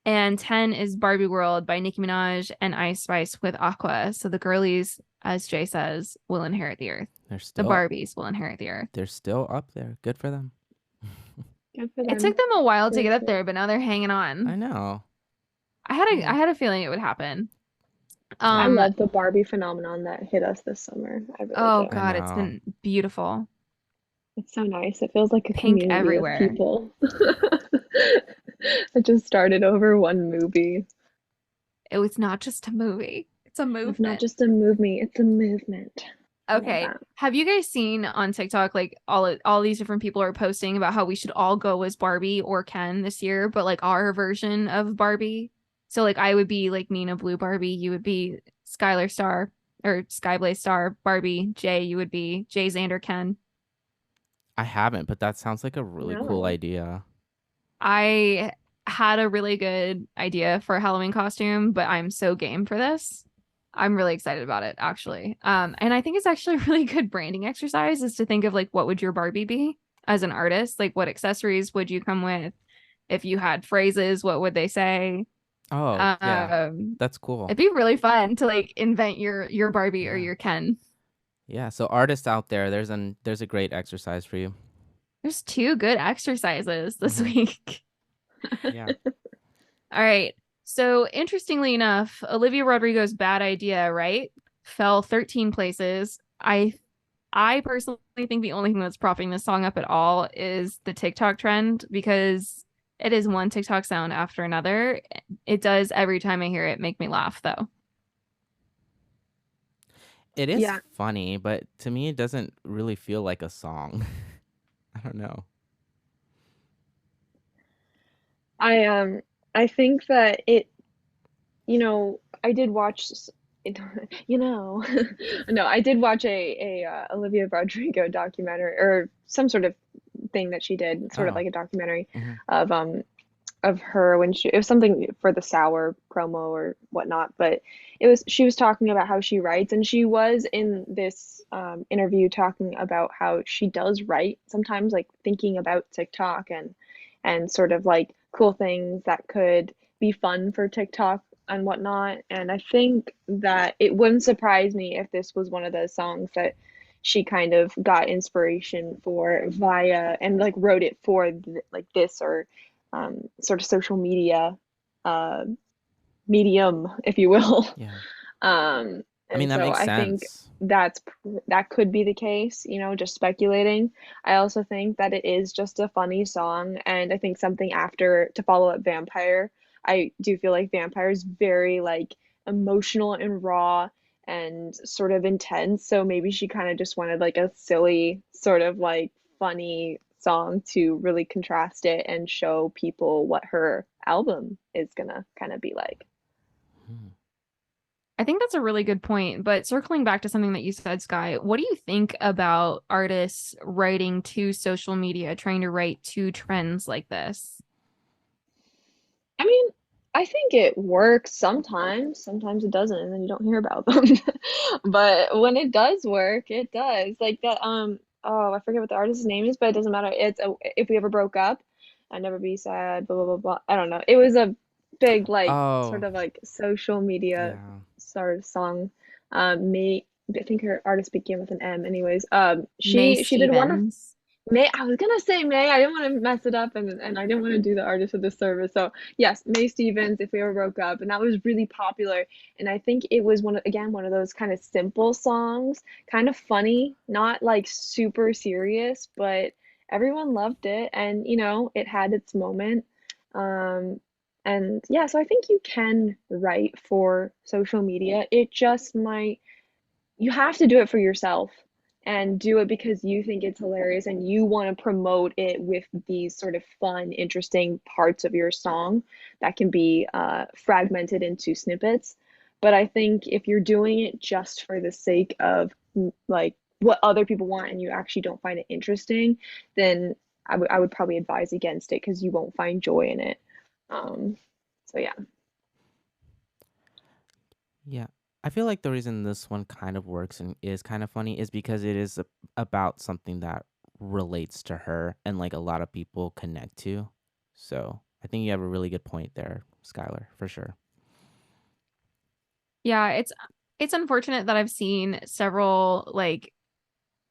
And 10 is Barbie World by Nicki Minaj and Ice Spice with Aqua. So the girlies, as Jay says, will inherit the earth. They're The still Barbies will inherit the earth. they're still up there. Good for them. Good for It them. took them a while to get up Seriously. there, but now they're hanging I on. know. I had a feeling it would happen. I Yeah. love the Barbie phenomenon that hit us this summer. I really Oh do. I God, it's know. been beautiful. It's so nice. It feels like a Pink community of everywhere. people that just started over one movie. It was not just a movie. It's a It's not movement. just a movie, it's a movement. I love Okay. that. Have you guys seen on TikTok like all these different people are posting about how we should all go as Barbie or Ken this year, but like our version of Barbie? So like I would be like Nina Blue Barbie, you would be Skylar Star or Skyblaze Star Barbie, Jay, you would be Jay Xander Ken. I haven't, but that sounds like a really cool No. idea. I had a really good idea for a Halloween costume, but I'm so game for this. I'm really excited about it actually. And I think it's actually a really good branding exercise is to think of like what would your Barbie be as an artist? Like what accessories would you come with? If you had phrases, what would they say? Oh, yeah. Um, That's cool. it'd be really fun to like invent your Barbie or Yeah. your Ken. Yeah. So artists out there, there's a great exercise for you. There's two good exercises this Hmm. week. Yeah. All right. So interestingly enough, Olivia Rodrigo's Bad Idea, right? Fell 13 places. I personally think the only thing that's propping this song up at all is the TikTok trend because it is one TikTok sound after another. It does every time I hear it make me laugh though. It is Yeah, funny, but to me it doesn't really feel like a song. I don't know. I I think that it, I did watch it, no, I did watch a Olivia Rodrigo documentary or some sort of thing that she did, sort of Oh. like a documentary Hmm. of her when it was something for the Sour promo or whatnot, but she was talking about how she writes, and she was in this interview talking about how she does write sometimes, like thinking about TikTok and sort of like cool things that could be fun for TikTok and whatnot. And I think that it wouldn't surprise me if this was one of those songs that she kind of got inspiration for via and like wrote it for like this or sort of social media uh, medium, if you will. Yeah. I mean, And that so makes I think sense. that could be the case, just speculating. I also think that it is just a funny song, and I think something after to follow up Vampire. I do feel like Vampire is very like emotional and raw and sort of intense, so maybe she kind of just wanted like a silly sort of like funny song to really contrast it and show people what her album is gonna kind of be like. Hmm. I think that's a really good point. But circling back to something that you said, Sky, what do you think about artists writing to social media, trying to write to trends like this? I mean, I think it works sometimes. Sometimes it doesn't, and then you don't hear about them. But when it does work, it does. Like that, oh, I forget what the artist's name is, but it doesn't matter. If we ever broke up, I'd never be sad, blah blah blah blah. I don't know. It was a big like Oh, sort of like social media yeah. sort of song. May I think her artist began with an M. Anyways, May she did one of Stevens. May. I was gonna say May. I didn't want to mess it up, and I didn't want to do the artist a disservice. So yes, May Stevens, If We Ever Broke Up, and that was really popular. And I think it was one of those kind of simple songs, kind of funny, not like super serious, but everyone loved it, and it had its moment. Um, and yeah, so I think you can write for social media. It just might you have to do it for yourself and do it because you think it's hilarious and you want to promote it with these sort of fun, interesting parts of your song that can be fragmented into snippets. But I think if you're doing it just for the sake of like what other people want and you actually don't find it interesting, then I would probably advise against it because you won't find joy in it. Um, so yeah. Yeah. I feel like the reason this one kind of works and is kind of funny is because it is about something that relates to her and like a lot of people connect to. So I think you have a really good point there, Skylar, for sure. Yeah, it's unfortunate that I've seen several like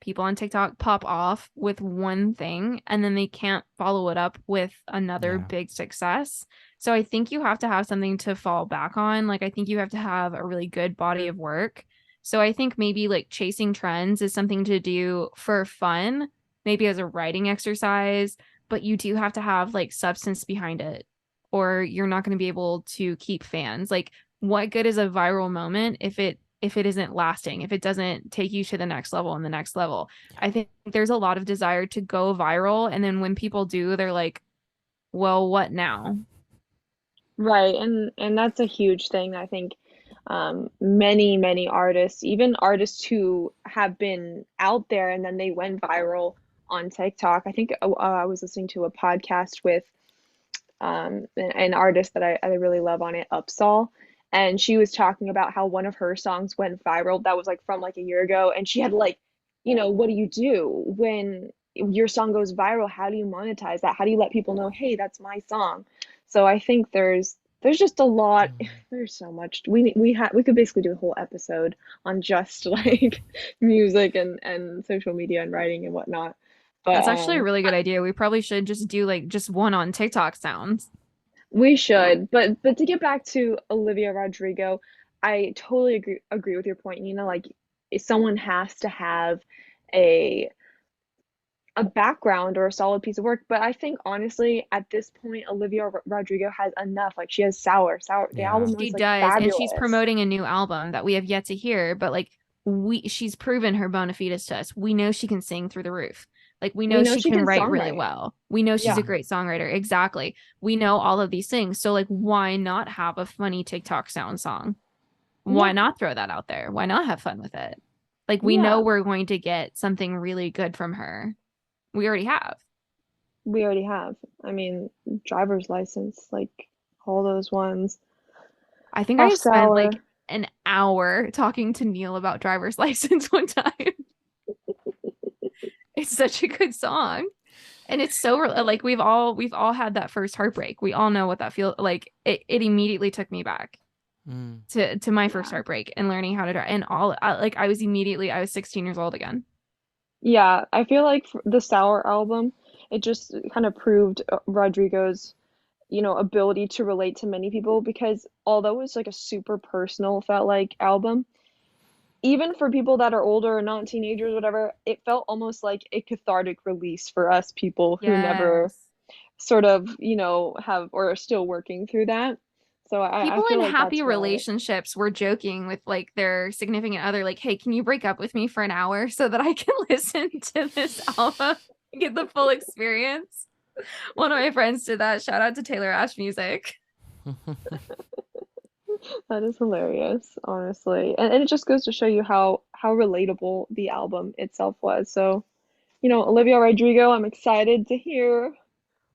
people on TikTok pop off with one thing and then they can't follow it up with another Yeah. big success. So I think you have to have something to fall back on. Like I think you have to have a really good body of work. So I think maybe like chasing trends is something to do for fun, maybe as a writing exercise, but you do have to have like substance behind it or you're not going to be able to keep fans. Like what good is a viral moment if it isn't lasting, if it doesn't take you to the next level and the next level. I think there's a lot of desire to go viral. And then when people do, they're like, well, what now? Right, and that's a huge thing. I think many artists, even artists who have been out there and then they went viral on TikTok. I think I was listening to a podcast with an artist that I really love on it, Upsall. And she was talking about how one of her songs went viral that was like from like a year ago. And she had like, what do you do when your song goes viral? How do you monetize that? How do you let people know, hey, that's my song? So I think there's just a lot. Mm. There's so much. We could basically do a whole episode on just like music and social media and writing and whatnot. But That's actually a really good idea. We probably should just do like just one on TikTok sounds. we should. But to get back to Olivia Rodrigo, I totally agree with your point. Like if someone has to have a a background or a solid piece of work. But I think honestly, at this point, Olivia Rodrigo has enough. Like she has Sour. Sour, the Yeah. album She was like does, and she's fabulous. promoting a new album that we have yet to hear, but like she's proven her bona fides to us. We know she can sing through the roof. Like we We know know she she can can write really songwrite. well. We know she's Yeah. a great songwriter. Exactly. We know all of these things. So like why not have a funny TikTok sound song? Why Yeah. not throw that out there? Why not have fun with it? Like we know Yeah. we're going to get something really good from her. We already have. We already have. I mean, driver's license, like all those ones. I think I Off spent like Sour. an hour talking to Neil about driver's license one time. It's such a good song. And it's so like we've all had that first heartbreak. We all know what that feels like. It immediately took me back Mm. to my first Yeah. heartbreak and learning how to drive. And like I was 16 years old again. Yeah, I feel like the Sour album, it just kind of proved Rodrigo's ability to relate to many people because although it's like a super personal, felt like album, even for people that are older or not teenagers, whatever, it felt almost like a cathartic release for us people who never Yes. sort of, have or are still working through that. So I People feel in like happy that's why. relationships were joking with like their significant other, like, hey, can you break up with me for an hour so that I can listen to this album and get the full experience? One of my friends did that. Shout out to Taylor Ash Music. That is hilarious, honestly. And it just goes to show you how relatable the album itself was. So, Olivia Rodrigo, I'm excited to hear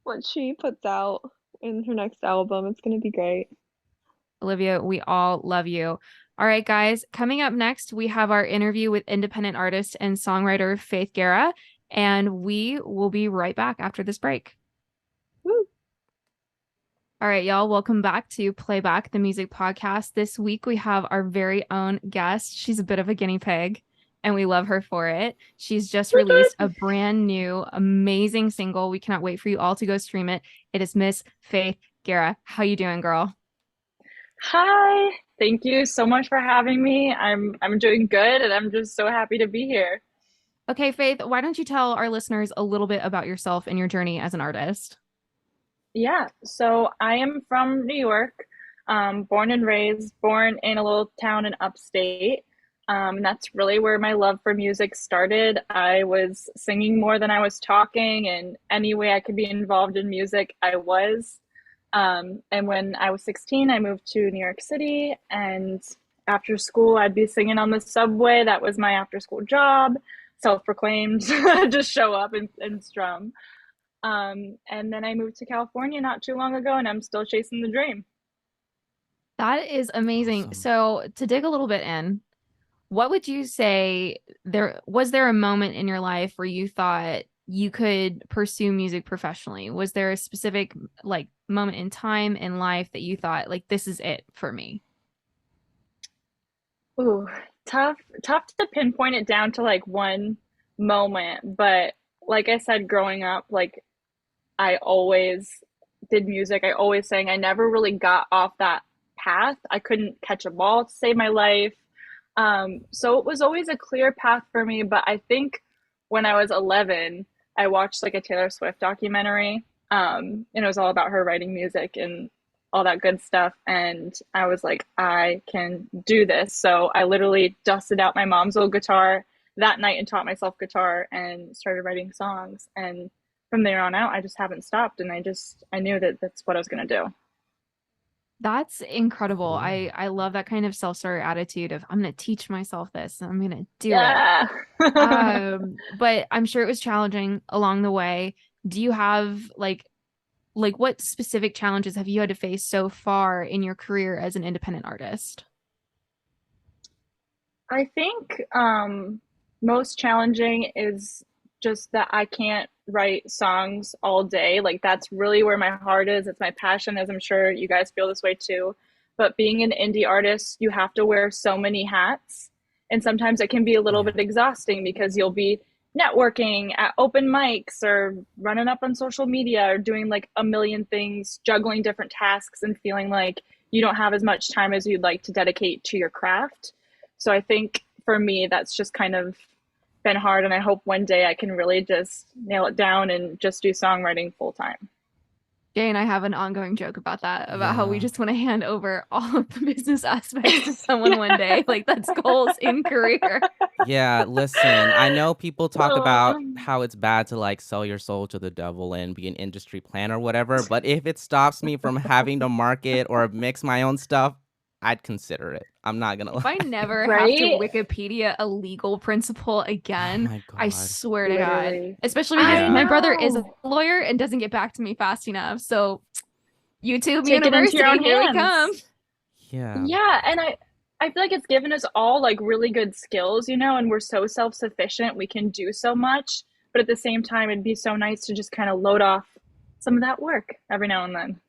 what she puts out in her next album. It's gonna be great. Olivia, we all love you. All right, guys, coming up next, we have our interview with independent artist and songwriter Faith Gara, and we will be right back after this break. Woo. All right, y'all, welcome back to Playback, the music podcast. This week we have our very own guest. She's a bit of a guinea pig, and we love her for it. She's just released a brand new, amazing single. We cannot wait for you all to go stream it. It is Miss Faith Gara. How you doing, girl? Hi, thank you so much for having me. I'm doing good and I'm just so happy to be here. Okay, Faith, why don't you tell our listeners a little bit about yourself and your journey as an artist? Yeah, so I am from New York, born and raised, born in a little town in upstate. And that's really where my love for music started. I was singing more than I was talking, and any way I could be involved in music, I was. And when I was 16, I moved to New York City, and after school, I'd be singing on the subway. That was my after school job, self-proclaimed, just show up and strum. And then I moved to California not too long ago, and I'm still chasing the dream. That is amazing. Awesome. So, to dig a little bit in, what would you say there a moment in your life where you thought you could pursue music professionally? Was there a specific like moment in time in life that you thought like this is it for me? Ooh, tough to pinpoint it down to like one moment, but like I said, growing up, like I always did music. I always sang. I never really got off that path. I couldn't catch a ball to save my life. So it was always a clear path for me. But I think when I was 11, I watched like a Taylor Swift documentary. And it was all about her writing music and all that good stuff. And I was like, I can do this. So I literally dusted out my mom's old guitar that night and taught myself guitar and started writing songs. And from there on out, I just haven't stopped. And I knew that that's what I was going to do. That's incredible. Cool. I love that kind of self-starter attitude of I'm going to teach myself this and I'm going to do it. Yeah. But I'm sure it was challenging along the way. Do you have like like what specific challenges have you had to face so far in your career as an independent artist? I think most challenging is just that I can't write songs all day. Like that's really where my heart is. It's my passion, as I'm sure you guys feel this way too. But being an indie artist, you have to wear so many hats. And sometimes it can be a little Yeah. bit exhausting because you'll be networking at open mics or running up on social media or doing like a million things, juggling different tasks and feeling like you don't have as much time as you'd like to dedicate to your craft. So I think for me, that's just kind of been hard. And I hope one day I can really just nail it down and just do songwriting full time. Jay and I have an ongoing joke about that, about how we Yeah. just want to hand over all of the business aspects to someone one day. Like that's goals in career. Yeah, listen, I know people talk about Um, how it's bad to like sell your soul to the devil and be an industry plan or whatever, but if it stops me from having to market or mix my own stuff, I'd consider it. I'm not gonna If I lie. never have to right? Wikipedia a legal principle Oh again, my I God. swear to God, Literally. especially because I Yeah. my brother is a know. lawyer and doesn't get back to me fast enough. So, YouTube Take it into your University, own here we come. hands. Yeah. Yeah, and I feel like it's given us all like really good skills, you know, and we're so self-sufficient, we can do so much, but at the same time it'd be so nice to just kind of load off some of that work every now and then.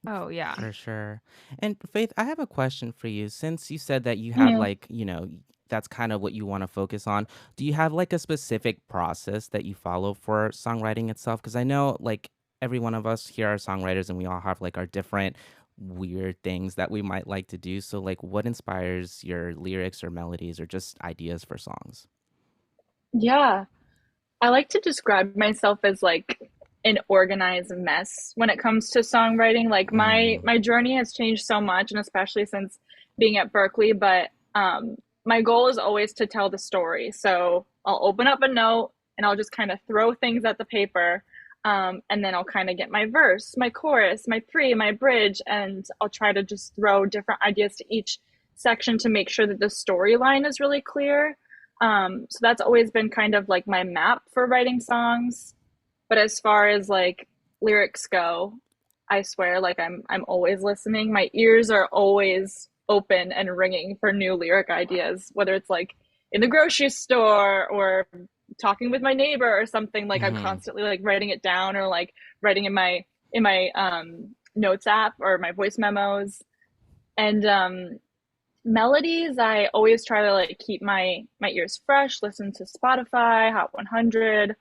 Oh, yeah. For sure. And Faith, I have a question for you. Since you said that you have Mhm. like, that's kind of what you want to focus on, do you have like a specific process that you follow for songwriting itself? Because I know like every one of us here are songwriters and we all have like our different weird things that we might like to do. So like what inspires your lyrics or melodies or just ideas for songs? Yeah, I like to describe myself as like an organized mess when it comes to songwriting. Like Mm, my journey has changed so much, and especially since being at Berkeley. But my goal is always to tell the story. So I'll open up a note and I'll just kind of throw things at the paper, and then I'll kind of get my verse, my chorus, my pre, my bridge, and I'll try to just throw different ideas to each section to make sure that the storyline is really clear. So that's always been kind of like my map for writing songs. But as far as like lyrics go, I swear like I'm always listening. My ears are always open and ringing for new lyric ideas, whether it's like in the grocery store or talking with my neighbor or something. Like I'm hmm. constantly like writing it down or like writing in my notes app or my voice memos. And melodies, I always try to like keep my ears fresh, listen to Spotify, Hot 100,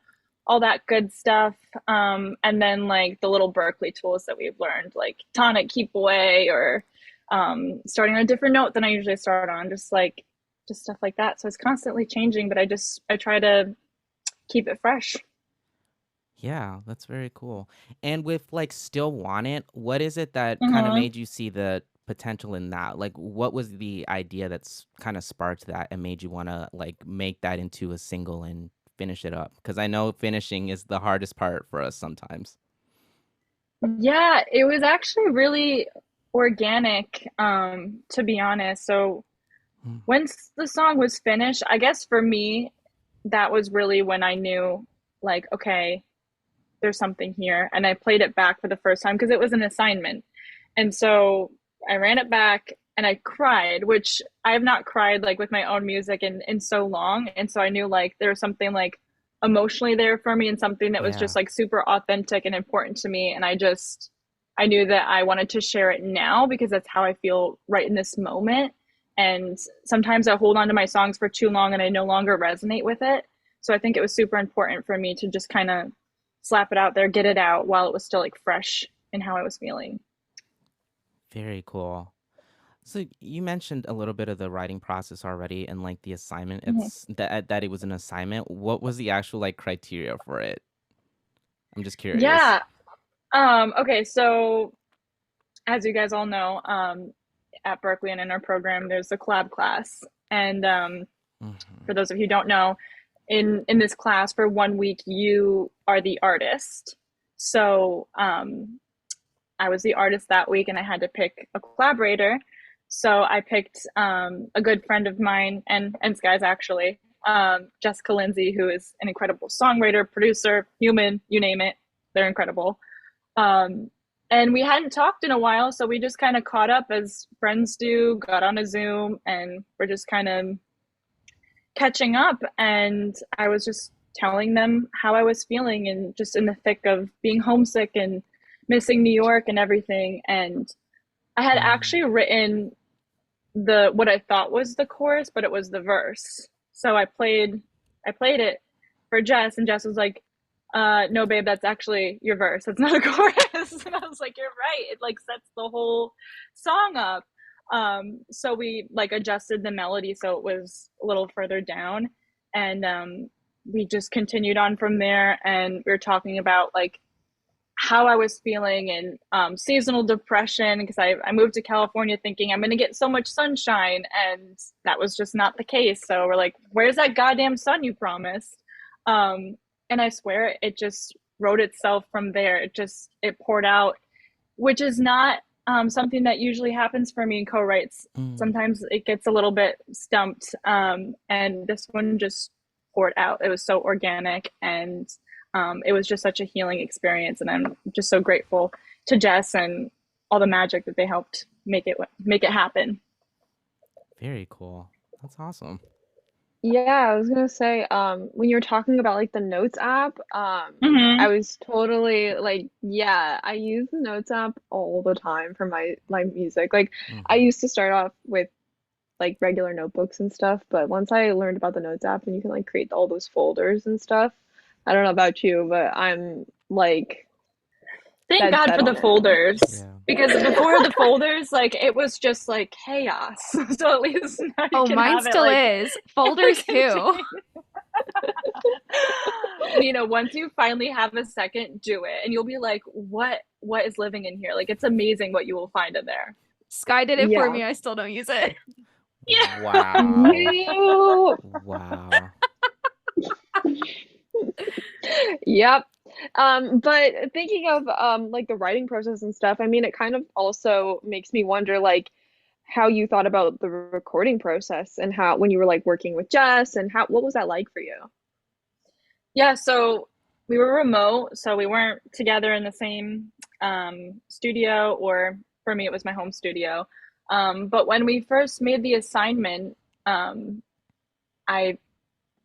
all that good stuff. And then like the little Berkeley tools that we've learned, like tonic, keep away, or starting on a different note than I usually start on, just stuff like that. So it's constantly changing, but I try to keep it fresh. Yeah, that's very cool. And with like Still Want It, what is it that kind of Mm-hmm. made you see the potential in that? Like what was the idea that's kind of sparked that and made you want to like make that into a single and finish it up? Because I know finishing is the hardest part for us sometimes. Yeah, it was actually really organic, to be honest. So Mm, once the song was finished, I guess for me, that was really when I knew, like, okay, there's something here. And I played it back for the first time because it was an assignment. And so I ran it back and I cried, which I have not cried like with my own music in so long. And so I knew like there was something like emotionally there for me and something that was just yeah, like super authentic and important to me. And I knew that I wanted to share it now because that's how I feel right in this moment. And sometimes I hold on to my songs for too long and I no longer resonate with it. So I think it was super important for me to just kind of slap it out there, get it out while it was still like fresh in how I was feeling. very cool. So you mentioned a little bit of the writing process already and like the assignment. Mhm. That it was an assignment. What was the actual like criteria for it? I'm just curious. Yeah. Okay, so as you guys all know, at Berkeley and in our program, there's the collab class. And Hmm. for those of you who don't know, in this class for 1 week, you are the artist. So I was the artist that week, and I had to pick a collaborator. So I picked a good friend of mine and Sky's actually, Jessica Lindsay, who is an incredible songwriter, producer, human, you name it. They're incredible. Um, and we hadn't talked in a while, so we just kind of caught up as friends do, got on a Zoom, and we're just kind of catching up. And I was just telling them how I was feeling and just in the thick of being homesick and missing New York and everything. And I had Mm. actually written the what I thought was the chorus, but it was the verse. So I played it for Jess, and Jess was like, no babe, that's actually your verse. That's not a chorus. And I was like, you're right. It like sets the whole song up. So we like adjusted the melody so it was a little further down. And we just continued on from there, and we were talking about like how I was feeling and seasonal depression because I moved to California thinking I'm going to get so much sunshine, and that was just not the case. So we're like, where's that goddamn sun you promised? And I swear it just wrote itself from there. It poured out, which is not something that usually happens for me in co-writes. Mm. Sometimes it gets a little bit stumped, and this one just poured out. It was so organic, and it was just such a healing experience. And I'm just so grateful to Jess and all the magic that they helped make it happen. Very cool. That's awesome. Yeah, I was gonna say, when you were talking about like the Notes app, I Mm-hmm. was totally like, yeah, I use the Notes app all the time for my music. Like, I Hmm. used to start off with like regular notebooks and stuff, but once I learned about the Notes app and you can like create all those folders and stuff, I don't know about you, but I'm like Thank dead God set for the on it. folders, Yeah. because before the folders, like it was just like chaos. So at least now you Oh, can mine have it still like is. Folders too. contain. Once you finally have a second, do it, and you'll be like, what is living in here? Like it's amazing what you will find in there. Sky did it for Yeah. me. I still don't use it. Wow. You. Wow. Yep. But thinking of like the writing process and stuff, I mean, it kind of also makes me wonder like how you thought about the recording process and how when you were like working with Jess and how what was that like for you? Yeah, so we were remote, so we weren't together in the same studio, or for me, it was my home studio. But when we first made the assignment, I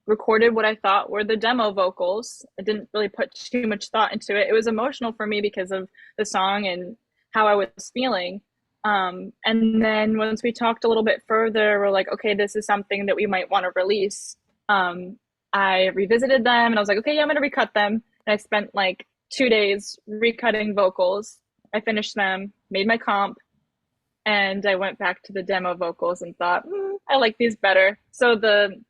recorded what I thought were the demo vocals. I didn't really put too much thought into it. It was emotional for me because of the song and how I was feeling. And then once we talked a little bit further, we're like, okay, this is something that we might want to release. Um, I revisited them and I was like, okay, yeah, I'm going to recut them. And I spent like 2 days recutting vocals. I finished them, made my comp, and I went back to the demo vocals and thought, I like these better. So the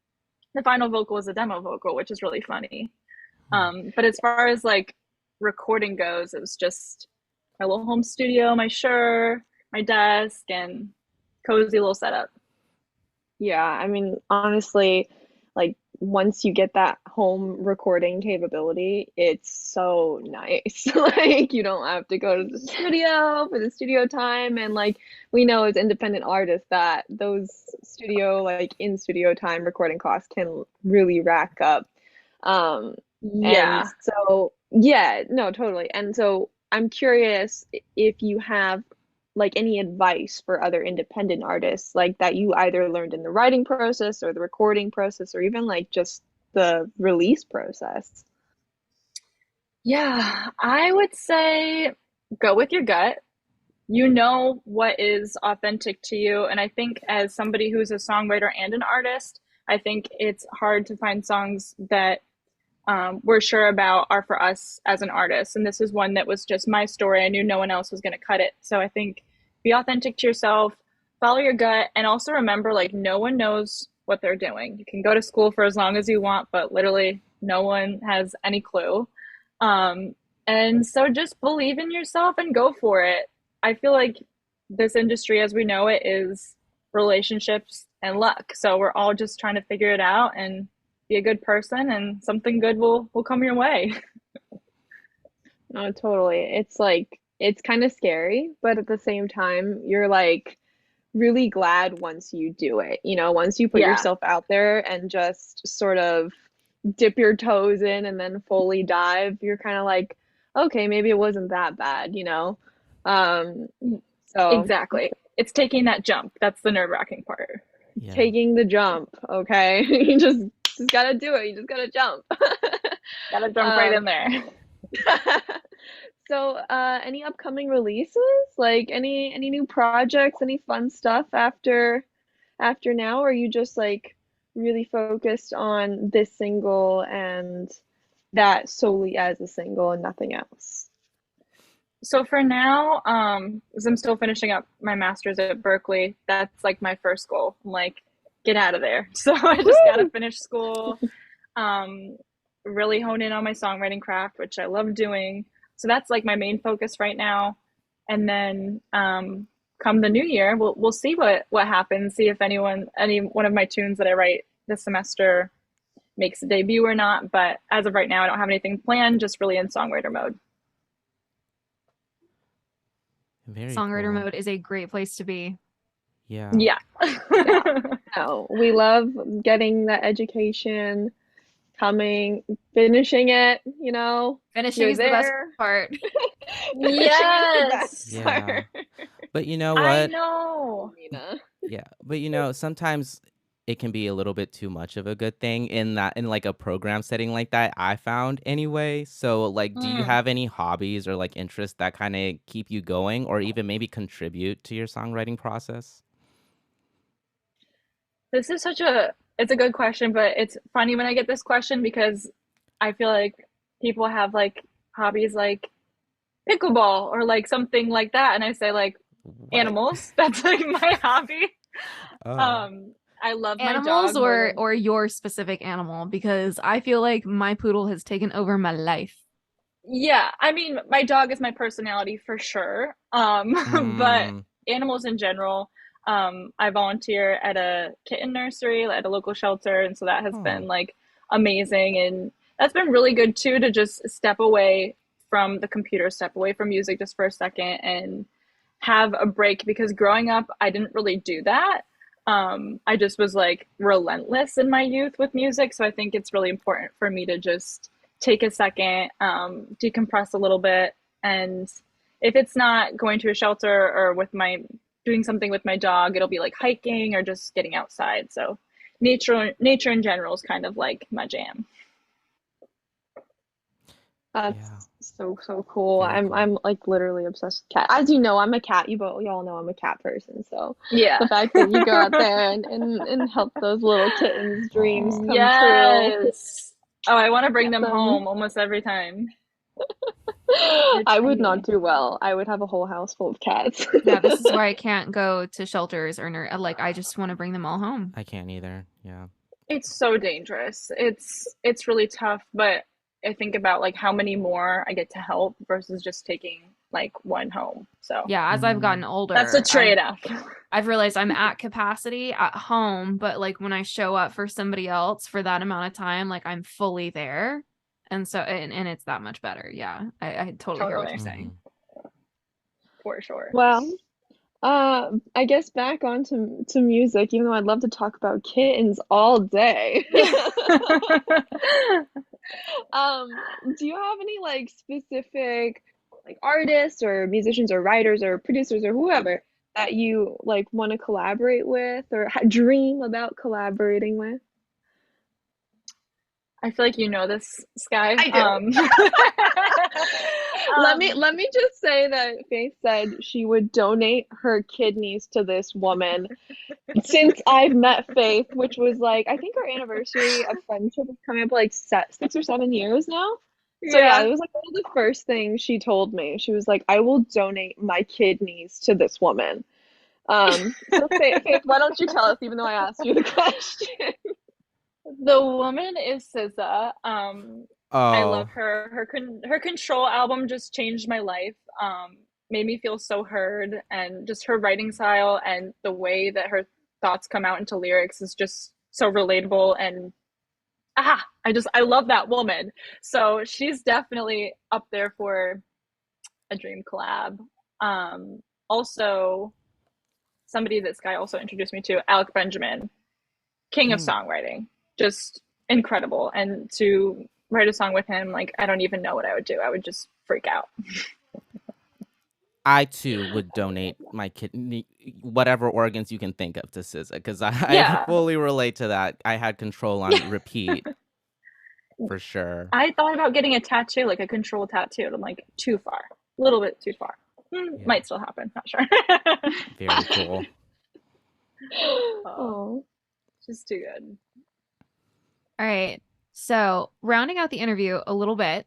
final vocal was a demo vocal, which is really funny. Hmm. But as far as like recording goes, it was just my little home studio, my Shure, my desk, and cozy little setup. Yeah, I mean, honestly, like once you get that home recording capability, it's so nice. Like you don't have to go to the studio for the studio time and like we know as independent artists that those studio like in studio time recording costs can really rack up. Um and Yeah. so yeah, no, totally. And so I'm curious if you have like any advice for other independent artists like that you either learned in the writing process or the recording process or even like just the release process. Yeah. I would say go with your gut. You know what is authentic to you. And I think as somebody who's a songwriter and an artist, I think it's hard to find songs that we're sure about are for us as an artist. And this is one that was just my story. I knew no one else was going to cut it. So I think be authentic to yourself, follow your gut, and also remember like no one knows what they're doing. You can go to school for as long as you want, but literally no one has any clue. And so just believe in yourself and go for it. I feel like this industry as we know it is relationships and luck. So we're all just trying to figure it out and be a good person, and something good will come your way. No, totally. It's like it's kind of scary, but at the same time, you're like really glad once you do it. You know, once you put Yeah. yourself out there and just sort of dip your toes in and then fully dive, you're kind of like, okay, maybe it wasn't that bad, Um, so Exactly. It's taking that jump. That's the nerve-wracking part. Yeah. taking the jump, okay? You just gotta do it. You just gotta jump. Gotta jump right Um, in there. so any upcoming releases? Like any new projects, any fun stuff after now, or are you just like really focused on this single and that solely as a single and nothing else? So for now, as I'm still finishing up my master's at Berkeley, that's like my first goal. I'm like, get out of there. So I just gotta Woo! finish school, um, really hone in on my songwriting craft, which I love doing. So that's like my main focus right now. And then come the new year, we'll see what happens. See if any one of my tunes that I write this semester makes a debut or not. But as of right now, I don't have anything planned. Just really in songwriter mode. Very Songwriter cool. mode is a great place to be. Yeah. Yeah. Yeah. No, we love getting that education, coming, finishing it, Finishing you're is the best there. part. Finishing is the Yes. best Yeah. part. But you know I what? know. Selena. Yeah. But sometimes it can be a little bit too much of a good thing in like a program setting like that, I found anyway. So like, do you Mm. have any hobbies or like interests that kind of keep you going or even maybe contribute to your songwriting process? This is it's a good question, but it's funny when I get this question because I feel like people have like hobbies like pickleball or like something like that. And I say like What? animals. That's like my hobby. Oh. Um, I love my Animals dog more than, or your specific animal, because I feel like my poodle has taken over my life. yeah, I mean, my dog is my personality for sure. But Mm. animals in general, I volunteer at a kitten nursery at a local shelter, and so that has been Oh. like amazing, and that's been really good too to just step away from the computer, step away from music just for a second, and have a break because growing up, I didn't really do that. I just was like relentless in my youth with music. So I think it's really important for me to just take a second, decompress a little bit. And if it's not going to a shelter or with doing something with my dog, it'll be like hiking or just getting outside. So nature in general is kind of like my jam. That's Yeah. so cool. Very cool. I'm like literally obsessed with cat. As you know, I'm a cat. Y'all know I'm a cat person. So the Yeah. fact that you go out there and help those little kittens' dreams Oh. come true, Yes. Oh, I want to bring get them them. home almost every time. They're I would not tiny. do well. I would have a whole house full of cats. Yeah, this is why I can't go to shelters or like I just want to bring them all home. I can't either. Yeah. It's so dangerous. It's really tough, but I think about like how many more I get to help versus just taking like one home. So Yeah, as I've gotten Mm. that's a older, trade-off. I've realized I'm at capacity at home, but like when I show up for somebody else for that amount of time, like I'm fully there. And so and it's that much better. Yeah. I totally hear what you're Totally, saying. Mhm. for sure. Well, I guess back on to music, even though I'd love to talk about kittens all day. Do you have any like specific like artists or musicians or writers or producers or whoever that you like want to collaborate with or dream about collaborating with? I feel like you know this, Sky. I do. Let me Um, let me just say that Faith said she would donate her kidneys to this woman since I've met Faith, which was like I think our anniversary of friendship is coming up like 6 or 7 years now. So yeah, yeah. it was like one of the first things she told me. She was like, "I will donate my kidneys to this woman." So Faith, why don't you tell us, even though I asked you the question? The woman is SZA. I love Oh. her. Her Control album just changed my life. Made me feel so heard, and just her writing style and the way that her thoughts come out into lyrics is just so relatable. And I love that woman. So she's definitely up there for a dream collab. Also, somebody this guy also introduced me to, Alec Benjamin, king of Mm. songwriting, just incredible. And to write a song with him, like I don't even know what I would do. I would just freak out. I too would donate my kidney, whatever organs you can think of, to SZA, because I Yeah. fully relate to that. I had Control on repeat for sure. I thought about getting a tattoo, like a Control tattoo. I'm like, too far. A little bit too far. Yeah. Might still happen. Not sure. Very cool. Oh. Just too good. All right. So rounding out the interview a little bit,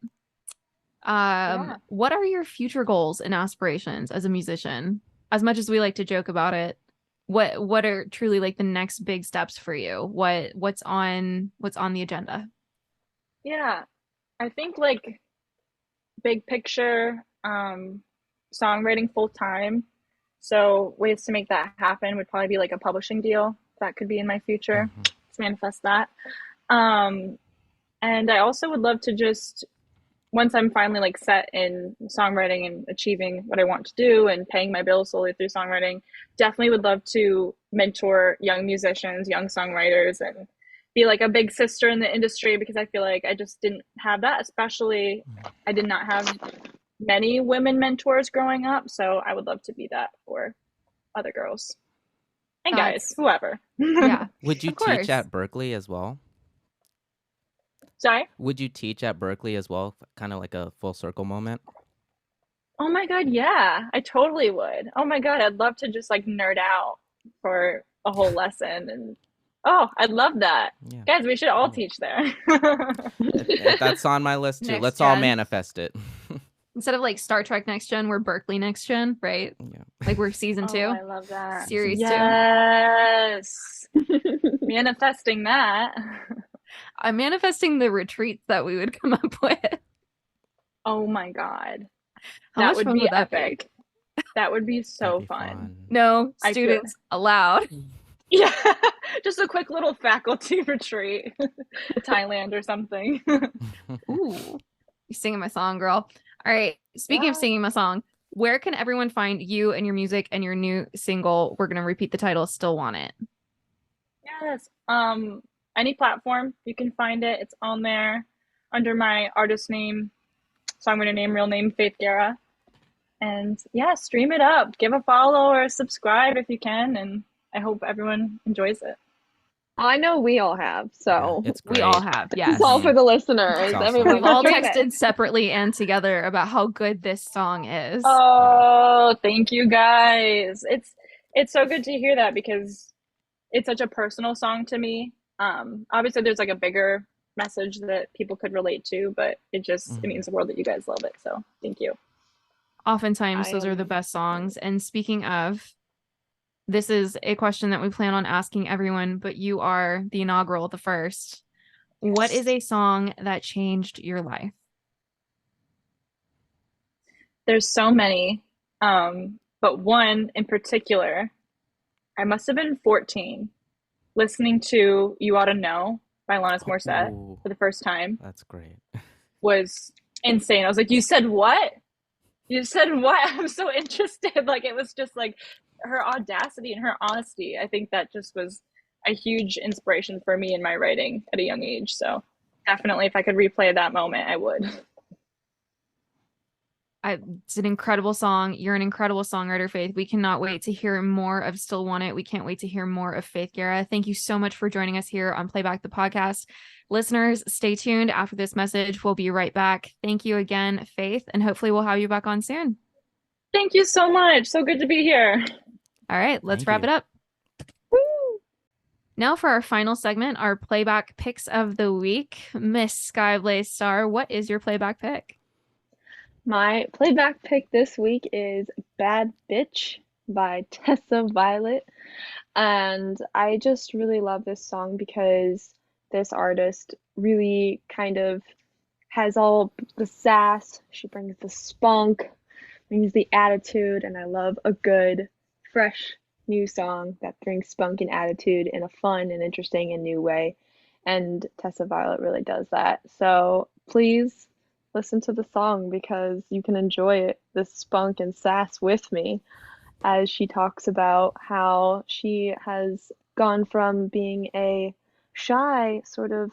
Yeah. what are your future goals and aspirations as a musician? As much as we like to joke about it, what are truly like the next big steps for you? What's on the agenda? Yeah. I think like big picture, songwriting full time. So ways to make that happen would probably be like a publishing deal. That could be in my future. Mhm. Let's manifest that. And I also would love to just, once I'm finally like set in songwriting and achieving what I want to do and paying my bills solely through songwriting, definitely would love to mentor young musicians, young songwriters, and be like a big sister in the industry, because I feel like I just didn't have that. Especially, I did not have many women mentors growing up, so I would love to be that for other girls and guys, whoever. Yeah. Would you Of course. teach at Berkeley as well? Sorry? Would you teach at Berkeley as well? Kind of like a full circle moment? Oh my God, yeah, I totally would. Oh my God, I'd love to just like nerd out for a whole lesson. And oh, I'd love that. Yeah. Guys, we should all Yeah. teach there. That's on my list too. Next Let's all gen. manifest it. Instead of like Star Trek Next Gen, we're Berkeley Next Gen, right? Yeah. Like we're season Oh, 2. I love that. Series 2. Yes. Manifesting that. I'm manifesting the retreats that we would come up with. Oh my God. How That much would fun be would that be? epic. That would be so That'd be fun. No I feel- students allowed. Yeah. Just a quick little faculty retreat. Thailand or something. Ooh, you're singing my song, girl. All right. Speaking of Yeah. singing my song, where can everyone find you and your music and your new single? We're gonna repeat the title. Still Want It. Yes. Any platform you can find it. It's on there under my artist name, songwriter name, real name, Faith Gara. And yeah, stream it up. Give a follow or subscribe if you can. And I hope everyone enjoys it. I know we all have, so It's We great. all have, yes. it's all for the listeners. It's awesome. Everyone, We've all stream it. texted separately and together about how good this song is. Oh, thank you guys. It's so good to hear that, because it's such a personal song to me. Obviously there's like a bigger message that people could relate to, but it means the world that you guys love it. So thank you. Oftentimes, I those are the am- best songs. And speaking of, this is a question that we plan on asking everyone, but you are the inaugural, the first. What is a song that changed your life? There's so many, but one in particular, I must have been 14, listening to "You Ought to Know" by Alanis Morissette Ooh, for the first time that's great. was insane. I was like, "You said what? You said what?" I'm so interested. Like, it was just like her audacity and her honesty. I think that just was a huge inspiration for me in my writing at a young age. So definitely, if I could replay that moment, I would. It's an incredible song. You're an incredible songwriter, Faith. We cannot wait to hear more of Still Want It. We can't wait to hear more of Faith Gara. Thank you so much for joining us here on Playback the Podcast. Listeners, stay tuned. After this message, we'll be right back. Thank you again, Faith, and hopefully we'll have you back on soon. Thank you so much. So good to be here. All right, let's Thank wrap you. it up. Now for our final segment, our playback picks of the week. Miss Skyblaze Star, what is your playback pick? My playback pick this week is Bad Bitch by Tessa Violet. And I just really love this song because this artist really kind of has all the sass. She brings the spunk, brings the attitude, and I love a good, fresh, new song that brings spunk and attitude in a fun and interesting and new way. And Tessa Violet really does that. So please listen to the song because you can enjoy it, this spunk and sass with me, as she talks about how she has gone from being a shy, sort of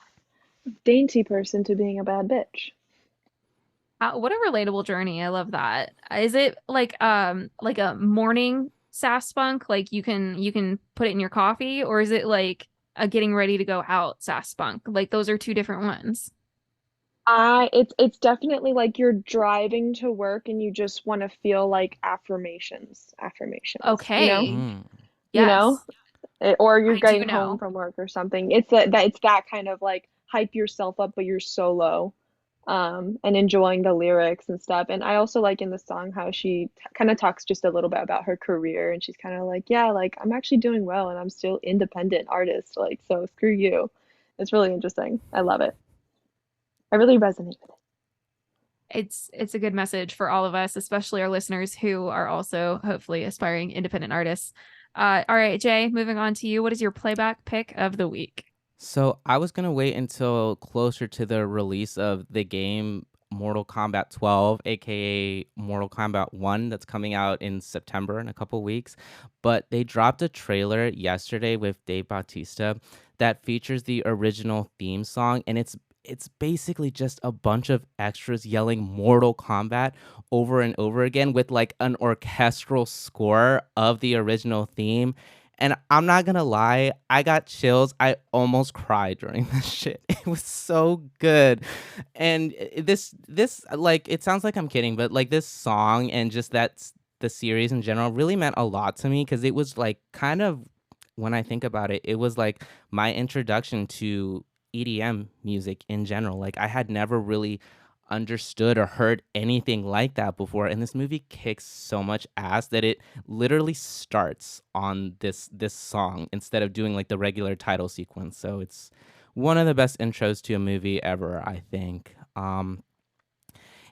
dainty person to being a bad bitch. What a relatable journey. I love that. Is it like a morning sass funk? Like you can put it in your coffee, or is it like a getting ready to go out sass funk? Like those are two different ones. It's definitely like you're driving to work and you just want to feel like affirmations, Okay. Mm. you know, Yes. or you're I do getting home know. from work or something. It's that kind of like hype yourself up, but you're solo, and enjoying the lyrics and stuff. And I also like in the song how she kind of talks just a little bit about her career, and she's kind of like, yeah, like I'm actually doing well, and I'm still independent artist, like so screw you. It's really interesting. I love it. I really resonate with it. It's a good message for all of us, especially our listeners who are also hopefully aspiring independent artists. All right, Jay, moving on to you. What is your playback pick of the week? So I was gonna wait until closer to the release of the game Mortal Kombat 12, aka Mortal Kombat 1, that's coming out in September in a couple weeks. But they dropped a trailer yesterday with Dave Bautista that features the original theme song, and it's basically just a bunch of extras yelling Mortal Kombat over and over again with like an orchestral score of the original theme. And I'm not gonna lie, I got chills. I almost cried during this shit. It was so good. And this like it sounds like I'm kidding, but like this song and just the series in general really meant a lot to me because it was like kind of when I think about it, it was like my introduction to EDM music in general. Like I had never really understood or heard anything like that before, and this movie kicks so much ass that it literally starts on this song instead of doing like the regular title sequence. So it's one of the best intros to a movie ever, I think.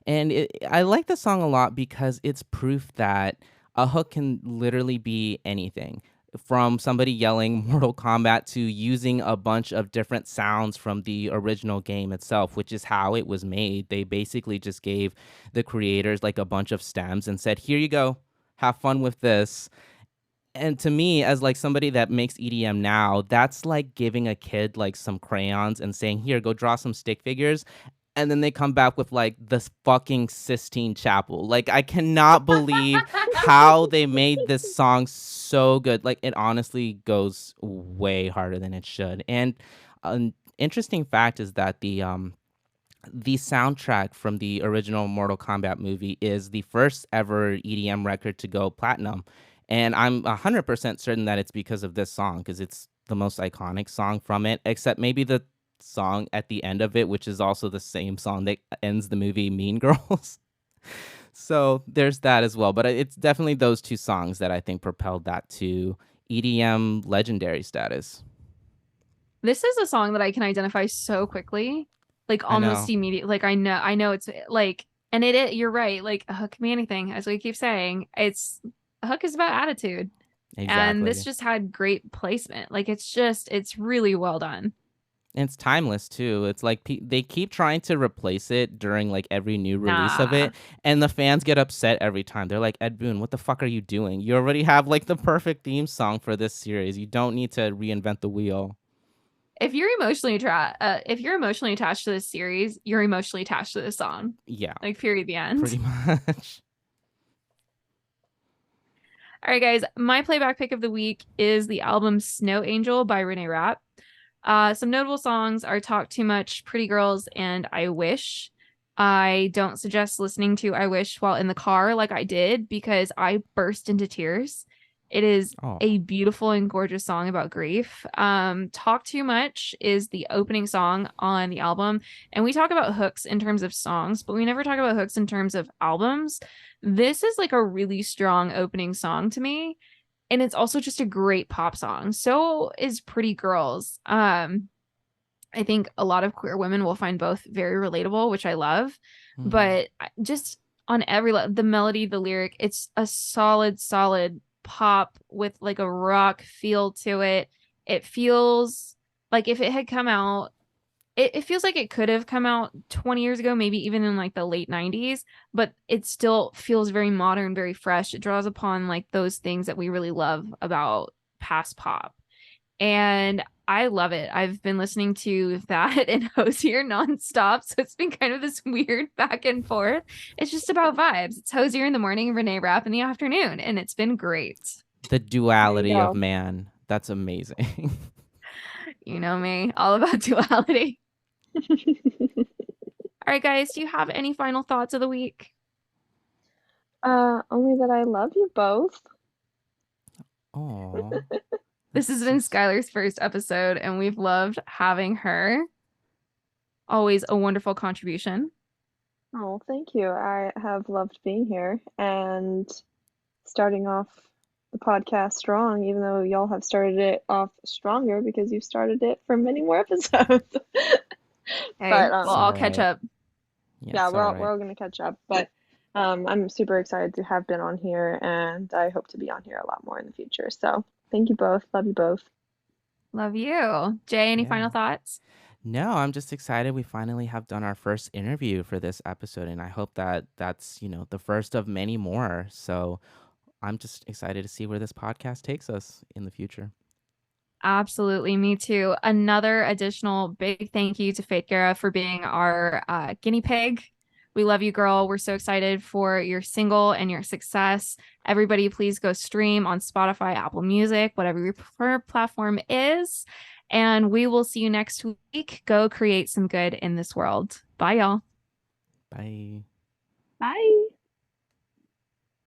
I like the song a lot because it's proof that a hook can literally be anything. From somebody yelling Mortal Kombat to using a bunch of different sounds from the original game itself, which is how it was made. They basically just gave the creators like a bunch of stems and said, "Here you go. Have fun with this." And to me, as like somebody that makes EDM now, that's like giving a kid like some crayons and saying, "Here, go draw some stick figures." And then they come back with like this fucking Sistine Chapel. Like I cannot believe how they made this song so good. Like it honestly goes way harder than it should. And an interesting fact is that the soundtrack from the original Mortal Kombat movie is the first ever EDM record to go platinum. And I'm 100% certain that it's because of this song, because it's the most iconic song from it, except maybe the song at the end of it, which is also the same song that ends the movie Mean Girls. So there's that as well. But it's definitely those two songs that I think propelled that to EDM legendary status. This is a song that I can identify so quickly, like I almost know. immediately. Like I know it's like, and you're right. Like a hook can be anything, as we keep saying. A hook is about attitude, and this Exactly. just had great placement. Like it's really well done. And it's timeless too. It's like they keep trying to replace it during like every new release of Nah. it, and the fans get upset every time. They're like, "Ed Boon, what the fuck are you doing? You already have like the perfect theme song for this series. You don't need to reinvent the wheel." If you're emotionally attached to this series, you're emotionally attached to this song. Yeah, Like period, the pretty end. much. All right, guys. My playback pick of the week is the album Snow Angel by Renee Rapp. Some notable songs are Talk Too Much, Pretty Girls, and I Wish. I don't suggest listening to I Wish while in the car like I did because I burst into tears. It is Oh, a beautiful and gorgeous song about grief. Talk Too Much is the opening song on the album. And we talk about hooks in terms of songs, but we never talk about hooks in terms of albums. This is like a really strong opening song to me, and it's also just a great pop song. So is Pretty Girls. I think a lot of queer women will find both very relatable, which I love. mhm. But just on the melody, the lyric, it's a solid pop with like a rock feel to it. It feels like if it had come out, it feels like it could have come out 20 years ago, maybe even in like the late 90s, but it still feels very modern, very fresh. It draws upon like those things that we really love about past pop. And I love it. I've been listening to that and Hosier nonstop. So it's been kind of this weird back and forth. It's just about vibes. It's Hosier in the morning, Renee Rapp in the afternoon. And it's been great. The duality of go. man. That's amazing. You know me, all about duality. All right, guys, do you have any final thoughts of the week? Only that I love you both. Oh. This has been Skylar's first episode, and we've loved having her. Always a wonderful contribution. Oh, thank you. I have loved being here and starting off the podcast strong, even though y'all have started it off stronger because you've started it for many more episodes. Hey, But we'll all catch right. up. yeah, we're all gonna catch up. But I'm super excited to have been on here, and I hope to be on here a lot more in the future. So thank you both. Love you both. Love you. Jay, any final Yeah. thoughts? No, I'm just excited we finally have done our first interview for this episode, and I hope that that's, the first of many more. So I'm just excited to see where this podcast takes us in the future. Absolutely, me too. Another additional big thank you to Faith Gara for being our guinea pig. We love you, girl. We're so excited for your single and your success. Everybody, please go stream on Spotify, Apple Music, whatever your preferred platform is. And we will see you next week. Go create some good in this world. Bye, y'all. Bye. Bye.